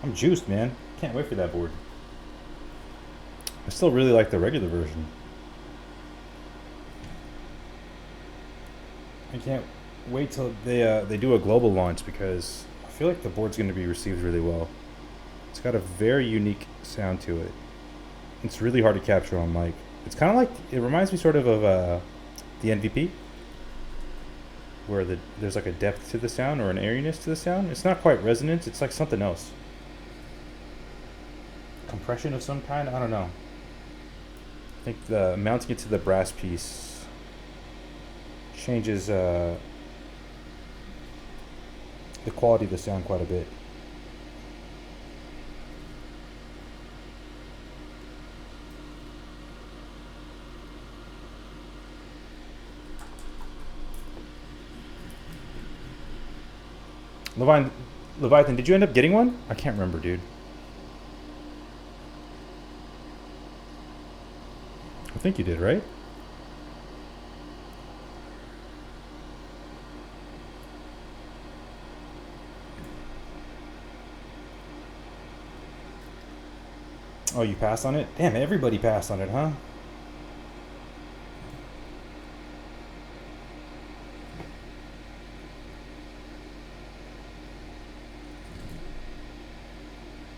S1: I'm juiced, man. Can't wait for that board. I still really like the regular version. I can't wait till they do a global launch because I feel like the board's going to be received really well. It's got a very unique sound to it. It's really hard to capture on mic. It's kind of like, it reminds me sort of the MVP, where there's like a depth to the sound or an airiness to the sound. It's not quite resonance, it's like something else. Compression of some kind, I don't know. I think the mounting it to the brass piece changes the quality of the sound quite a bit. Leviathan, did you end up getting one? I can't remember, dude. I think you did, right? Oh, you passed on it? Damn, everybody passed on it, huh?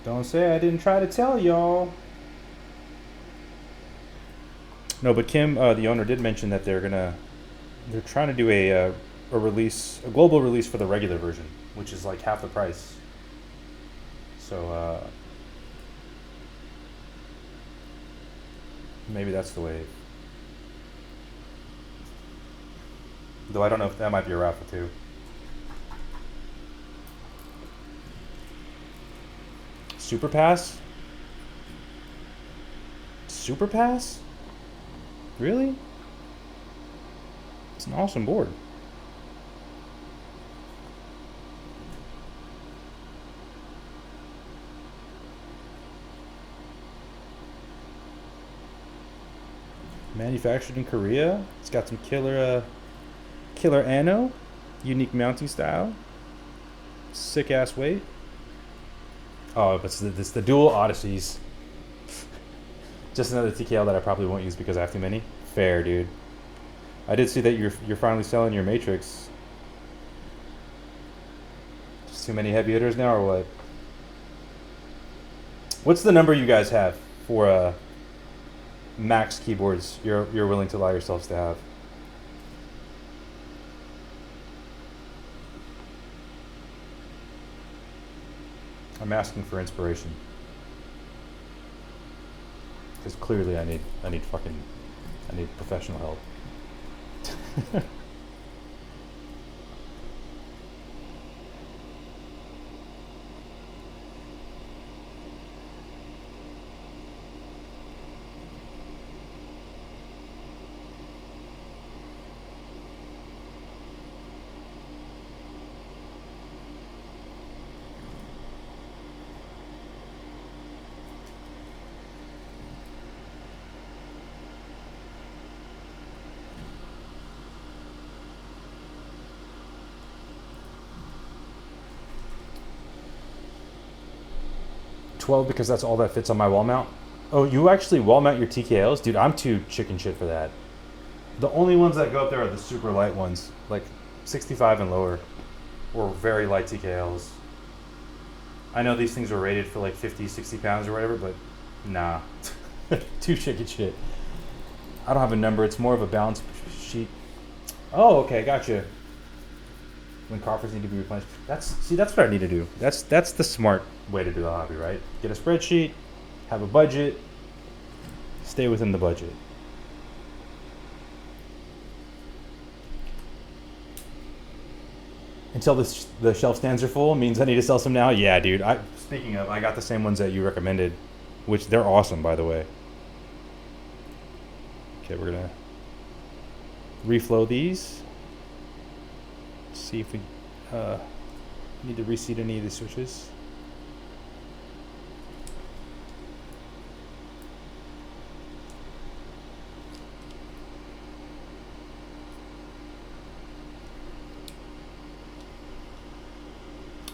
S1: Don't say I didn't try to tell y'all. No, but Kim, the owner, did mention that they're trying to do a global release for the regular version, which is like half the price. So maybe that's the way. Though I don't know if that might be a raffle too. Super Pass? Super Pass? Really? It's an awesome board. Manufactured in Korea. It's got some killer anno, unique mounting style, sick ass weight. Oh, it's the dual Odysseys. Just another TKL that I probably won't use because I have too many. Fair, dude. I did see that you're finally selling your Matrix. Just too many heavy hitters now, or what? What's the number you guys have for max keyboards you're willing to allow yourselves to have? I'm asking for inspiration. Because clearly I need professional help. 12 because that's all that fits on my wall mount. Oh, you actually wall mount your TKLs? Dude, I'm too chicken shit for that. The only ones that go up there are the super light ones, like 65 and lower, or very light TKLs. I know these things were rated for like 50, 60 pounds or whatever, but nah. Too chicken shit. I don't have a number. It's more of a balance sheet. Oh, okay, gotcha. When coffers need to be replenished. That's what I need to do. That's the smart way to do the hobby, right? Get a spreadsheet, have a budget, stay within the budget. Until the shelf stands are full means I need to sell some now. Yeah, dude. Speaking of, I got the same ones that you recommended, which they're awesome, by the way. Okay, we're gonna reflow these. See if we need to reseat any of these switches.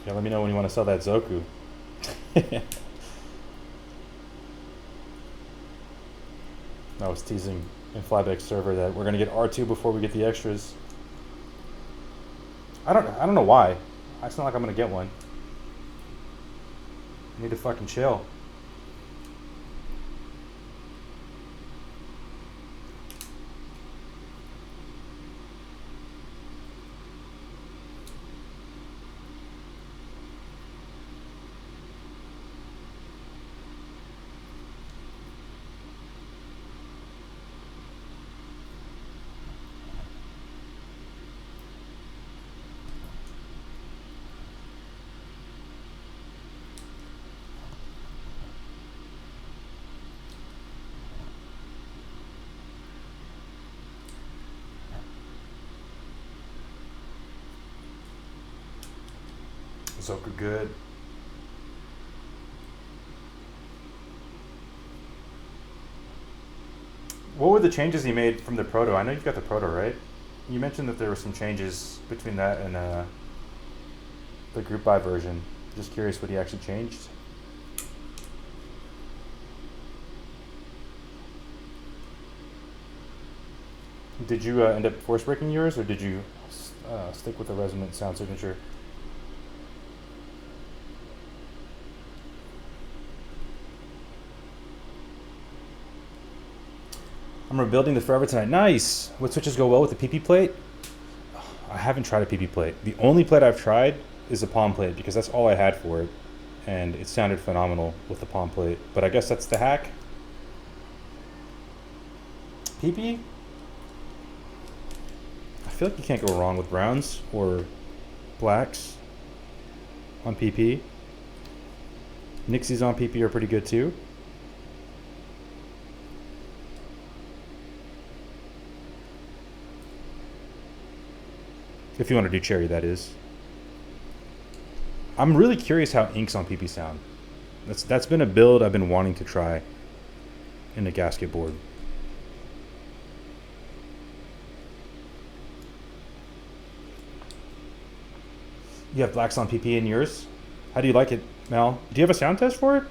S1: Yeah, let me know when you want to sell that Zoku. I was teasing in Flyback server that we're gonna get R2 before we get the extras. I don't know why. It's not like I'm gonna get one. I need to fucking chill. Zoku good. What were the changes he made from the proto? I know you've got the proto, right? You mentioned that there were some changes between that and the group buy version. Just curious what he actually changed. Did you end up force breaking yours, or did you stick with the resonant sound signature? I'm rebuilding the Forever tonight. Nice! What switches go well with the PP plate? I haven't tried a PP plate. The only plate I've tried is a palm plate because that's all I had for it. And it sounded phenomenal with the palm plate. But I guess that's the hack. PP? I feel like you can't go wrong with browns or blacks on PP. Nixies on PP are pretty good too. If you want to do cherry, that is. I'm really curious how inks on PP sound. That's been a build I've been wanting to try in a gasket board. You have blacks on PP in yours? How do you like it, Mel? Do you have a sound test for it?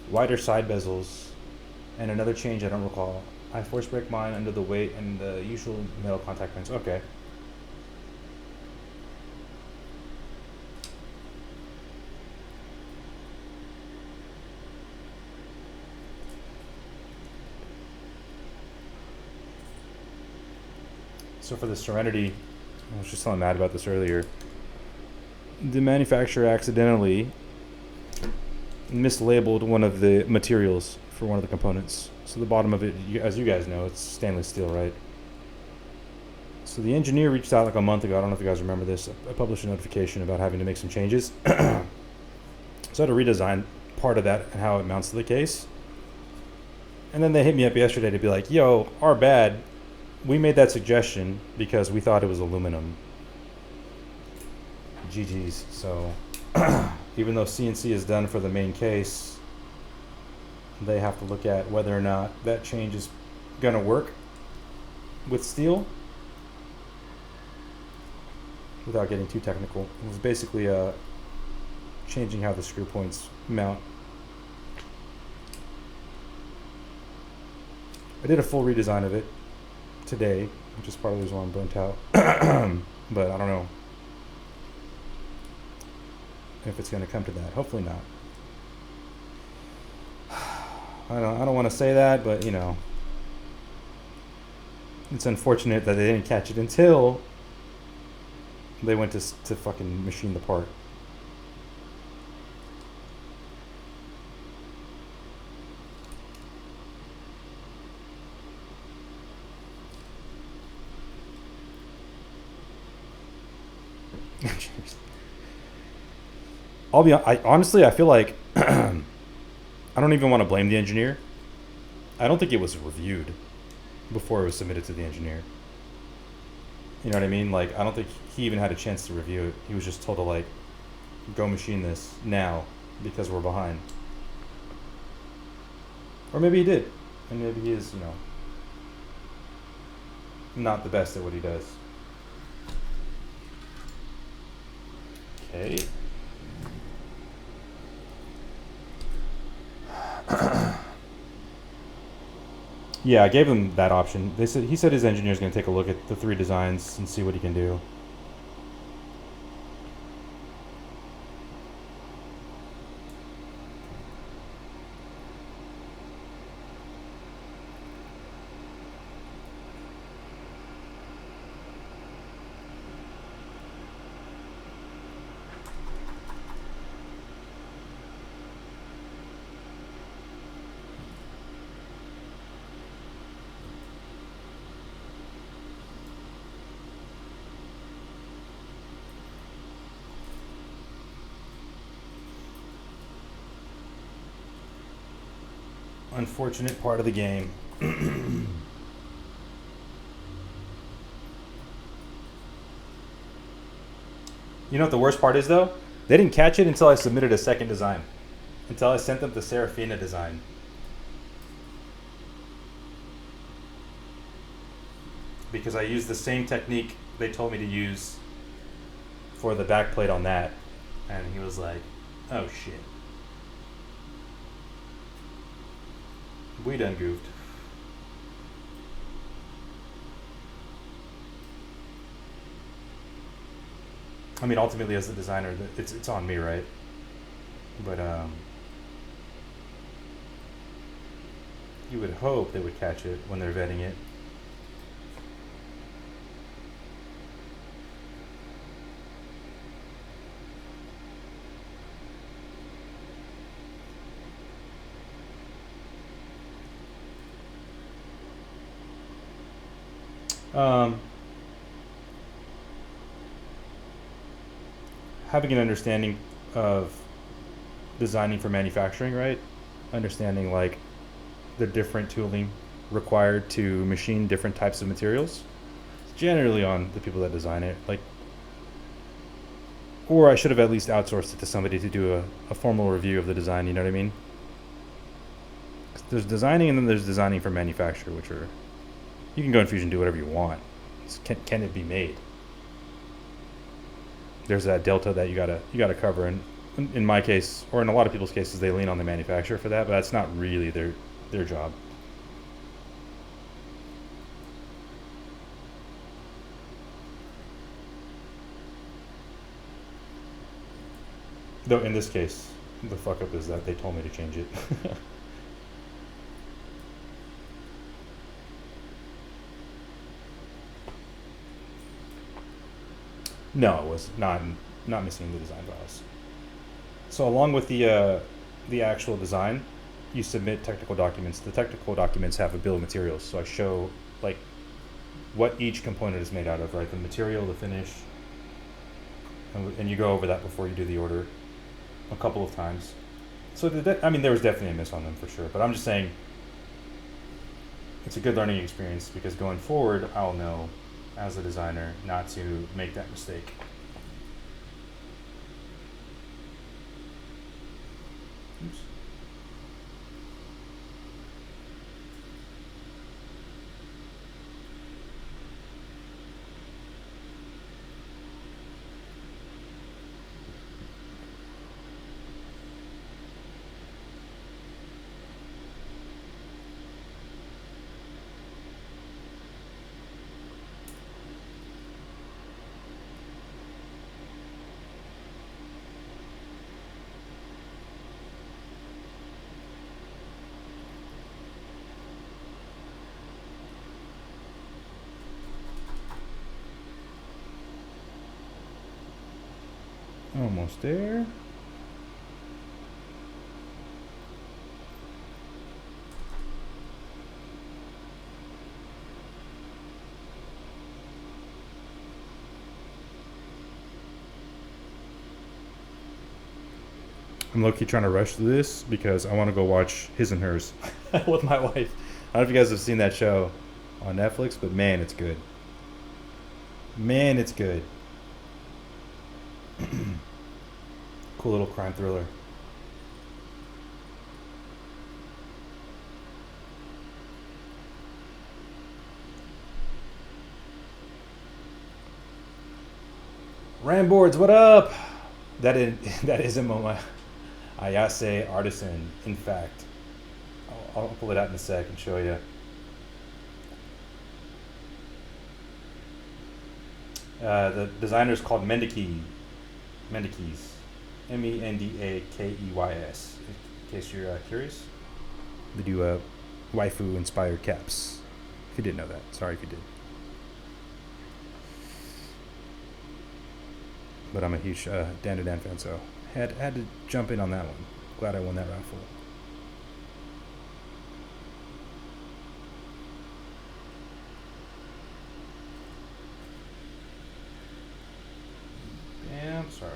S1: Wider side bezels. And another change I don't recall. I force break mine under the weight and the usual metal contact points. Okay. So for the Serenity, I was just telling Matt about this earlier. The manufacturer accidentally mislabeled one of the materials for one of the components. So the bottom of it, as you guys know, it's stainless steel, right? So the engineer reached out like a month ago. I don't know if you guys remember this. I published a notification about having to make some changes. So I had to redesign part of that and how it mounts to the case. And then they hit me up yesterday to be like, yo, our bad. We made that suggestion because we thought it was aluminum. GG's. So even though CNC is done for the main case, they have to look at whether or not that change is going to work with steel. without getting too technical. It was basically changing how the screw points mount. I did a full redesign of it today, which is part of the reason why I'm burnt out. But I don't know if it's going to come to that. Hopefully not. I don't want to say that, but you know, it's unfortunate that they didn't catch it until they went to fucking machine the part. Honestly, I feel like I don't even want to blame the engineer. I don't think it was reviewed before it was submitted to the engineer. You know what I mean? Like, I don't think he even had a chance to review it. He was just told to, like, go machine this now because we're behind. Or maybe he did. And maybe he is, you know, not the best at what he does. Okay. Yeah, I gave him that option. He said his engineer is going to take a look at the 3 designs and see what he can do. Unfortunate part of the game. You know what the worst part is, though? They didn't catch it until I submitted a second design. Until I sent them the Serafina design. Because I used the same technique they told me to use for the back plate on that. And he was like, oh shit. We done goofed. I mean, ultimately, as the designer, it's on me, right? But you would hope they would catch it when they're vetting it. Having an understanding of designing for manufacturing, right? Understanding like the different tooling required to machine different types of materials. It's generally on the people that design it. Like, or I should have at least outsourced it to somebody to do a formal review of the design, you know what I mean? 'Cause there's designing and then there's designing for manufacture, which are, you can go in Fusion and do whatever you want. Can it be made? There's that delta that you gotta cover, and in my case, or in a lot of people's cases, they lean on the manufacturer for that, but that's not really their job. Though in this case, the fuck up is that they told me to change it. No, it was not missing the design files. So along with the actual design, you submit technical documents. The technical documents have a bill of materials, so I show like what each component is made out of, right? The material, the finish, and you go over that before you do the order a couple of times. So I mean, there was definitely a miss on them for sure, but I'm just saying it's a good learning experience because going forward, I'll know as a designer not to make that mistake. Oops. almost there. I'm low-key trying to rush through this because I want to go watch His and Hers with my wife. I don't know if you guys have seen that show on Netflix, but man, it's good. Man, it's good. Cool little crime thriller. Ramboards, what up? That isn't my Ayase artisan. In fact, I'll pull it out in a sec and show you. The designer is called Mendekeys. Mendakeys. In case you're curious. They do waifu inspired caps. If you didn't know that, sorry if you did. But I'm a huge Dan fan, so had to jump in on that one. Glad I won that raffle. Bam. Sorry,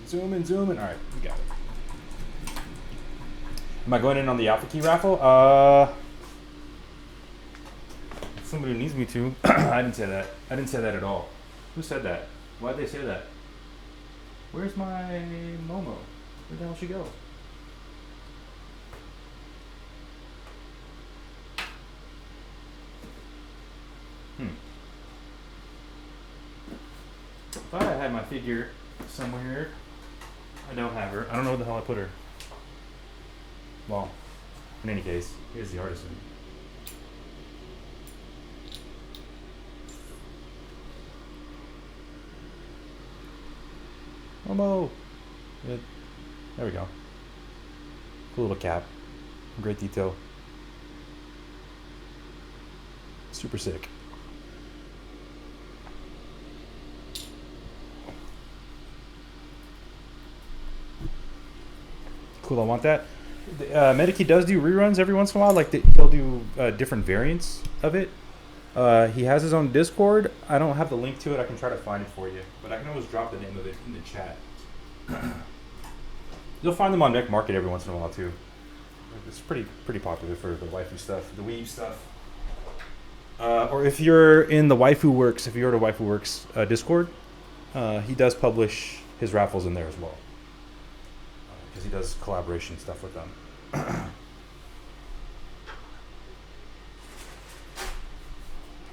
S1: zoom in. All right, we got it. Am I going in on the Alpha Key raffle? Somebody who needs me to. I didn't say that. I didn't say that at all. Who said that? Why'd they say that? Where's my Momo? Where the hell she go? Thought I had my figure somewhere. I don't have her. I don't know where the hell I put her. Well, in any case, here's the artisan. Momo! Good. There we go. Cool little cap. Great detail. Super sick. Cool, I want that. Medikey does do reruns every once in a while. Like he'll do different variants of it. He has his own Discord. I don't have the link to it. I can try to find it for you, but I can always drop the name of it in the chat. You'll find them on Mech Market every once in a while too. It's pretty popular for the waifu stuff, the weeb stuff. Or if you're in the Waifu Works, if you're to Waifu Works Discord, he does publish his raffles in there as well. Because he does collaboration stuff with them.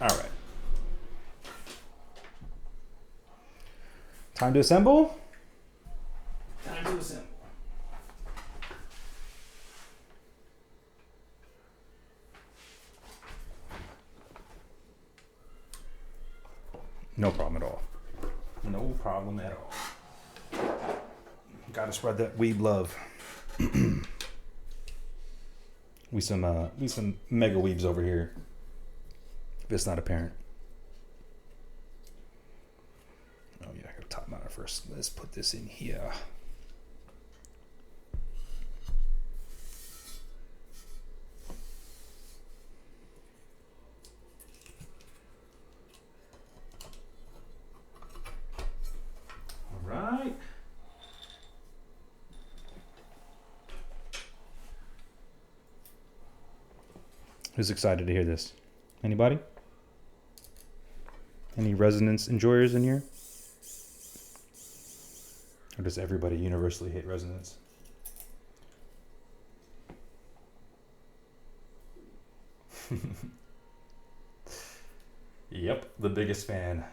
S1: All right. Time to assemble? Time to assemble. No problem at all. No problem at all. Gotta spread that weeb love. we some mega weebs over here. If it's not apparent. Oh yeah, I gotta top mount it first. Let's put this in here. All right. Who's excited to hear this? Anybody? Any resonance enjoyers in here? Or does everybody universally hate resonance? Yep, the biggest fan.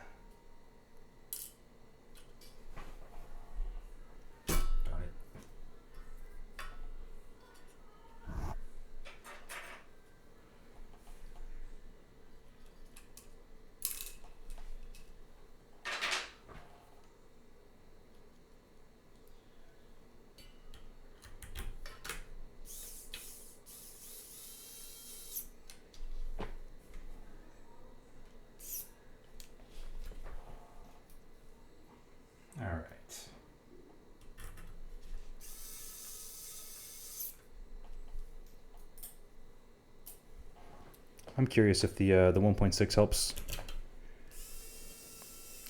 S1: I'm curious if the 1.6 helps.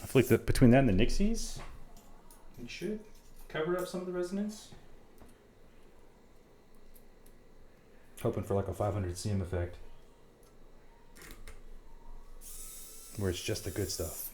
S1: I feel like between that and the Nixies, we should cover up some of the resonance. Hoping for like a 500 cm effect, where it's just the good stuff.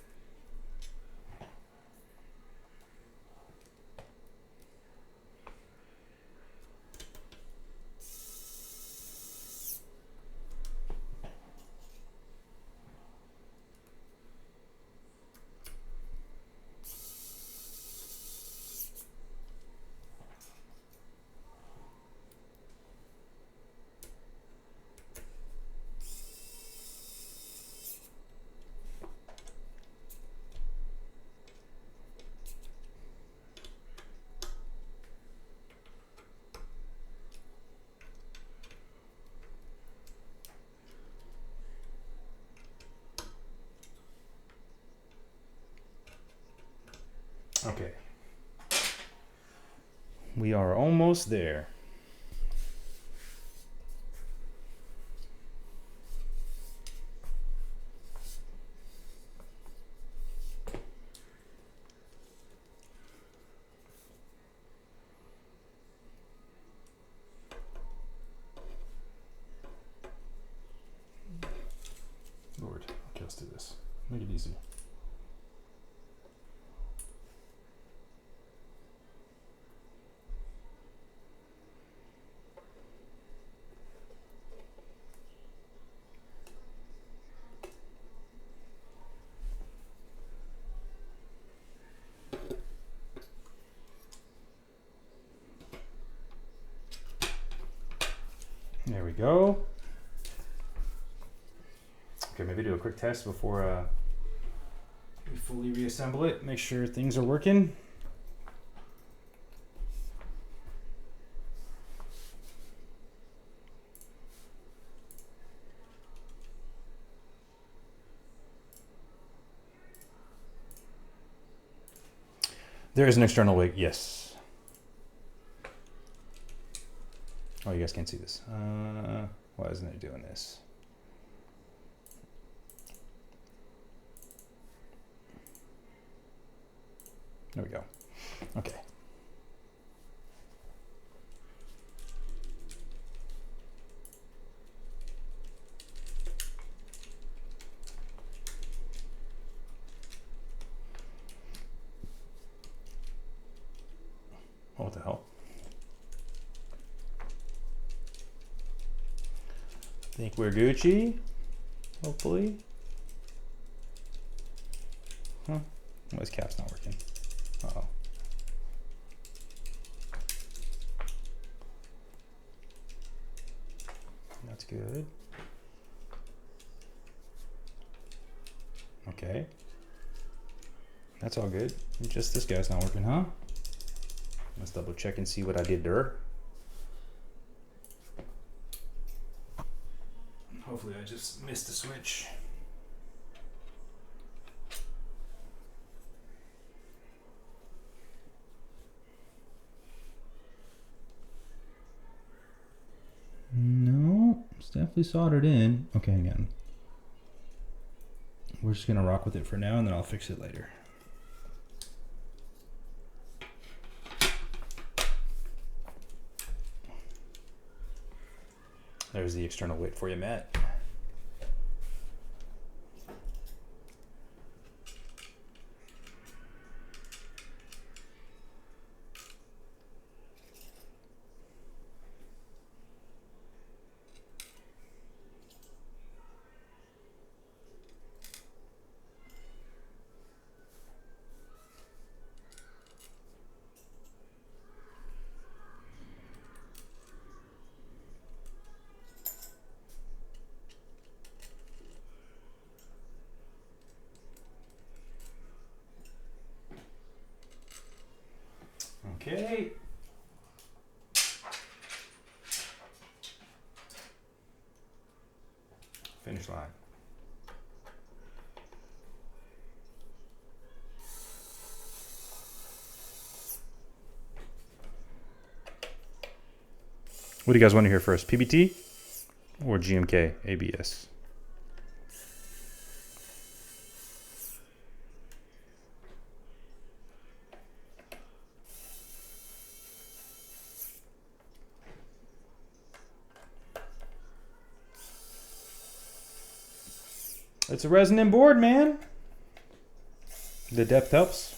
S1: Okay. We are almost there. Lord, okay, let's do this. Make it easy. There we go. Okay, maybe do a quick test before we fully reassemble it. Make sure things are working. There is an external wig, yes. Oh, you guys can't see this. Why isn't it doing this? There we go. Okay. What the hell? Think we're Gucci, hopefully. Huh? Well, his cap's not working. Uh-oh. That's good. Okay. That's all good. Just this guy's not working, huh? Let's double check and see what I did there. Hopefully I just missed the switch. No, it's definitely soldered in. Okay, again. We're just gonna rock with it for now and then I'll fix it later. There's the external weight for you, Matt. Okay. Finish line. What do you guys want to hear first? PBT or GMK ABS? It's a resonant board, man. The depth helps.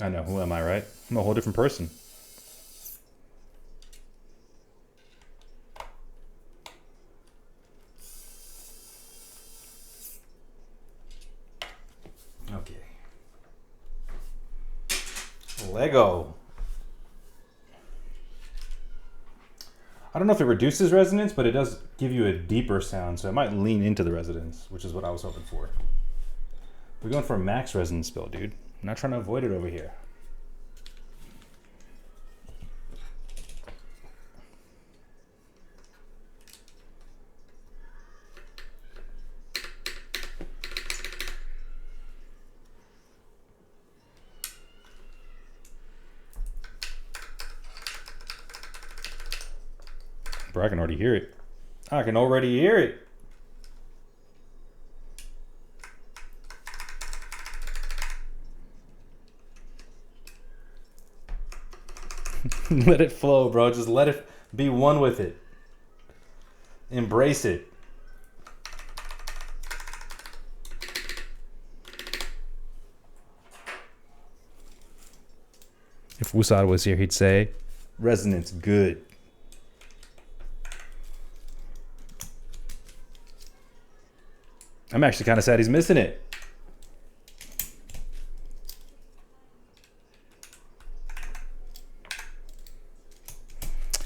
S1: I know, who am I, right? I'm a whole different person. Okay. Lego. I don't know if it reduces resonance, but it does give you a deeper sound, so it might lean into the resonance, which is what I was hoping for. We're going for a max resonance build, dude. I'm not trying to avoid it over here. Bro, I can already hear it. I can already hear it. Let it flow, bro. Just let it be one with it. Embrace it. If Wusad was here, he'd say, resonance good. I'm actually kind of sad he's missing it.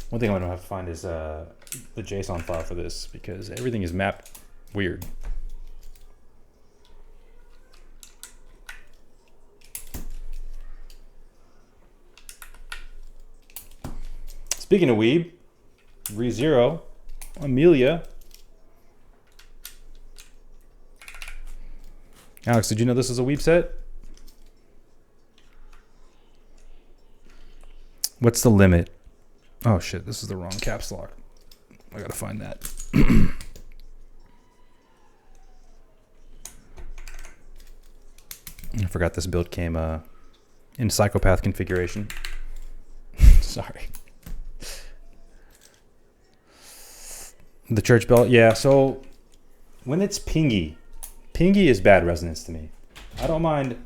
S1: One thing I'm gonna have to find is the JSON file for this because everything is mapped weird. Speaking of weeb, ReZero, Amelia. Alex, did you know this is a weeb set? What's the limit? Oh shit, this is the wrong caps lock. I gotta find that. I forgot this build came in psychopath configuration. Sorry. The church bell, yeah, so when it's pingy is bad resonance to me. I don't mind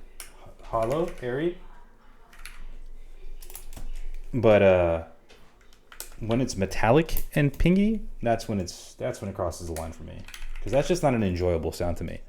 S1: hollow, airy, but when it's metallic and pingy, that's when it crosses the line for me, because that's just not an enjoyable sound to me.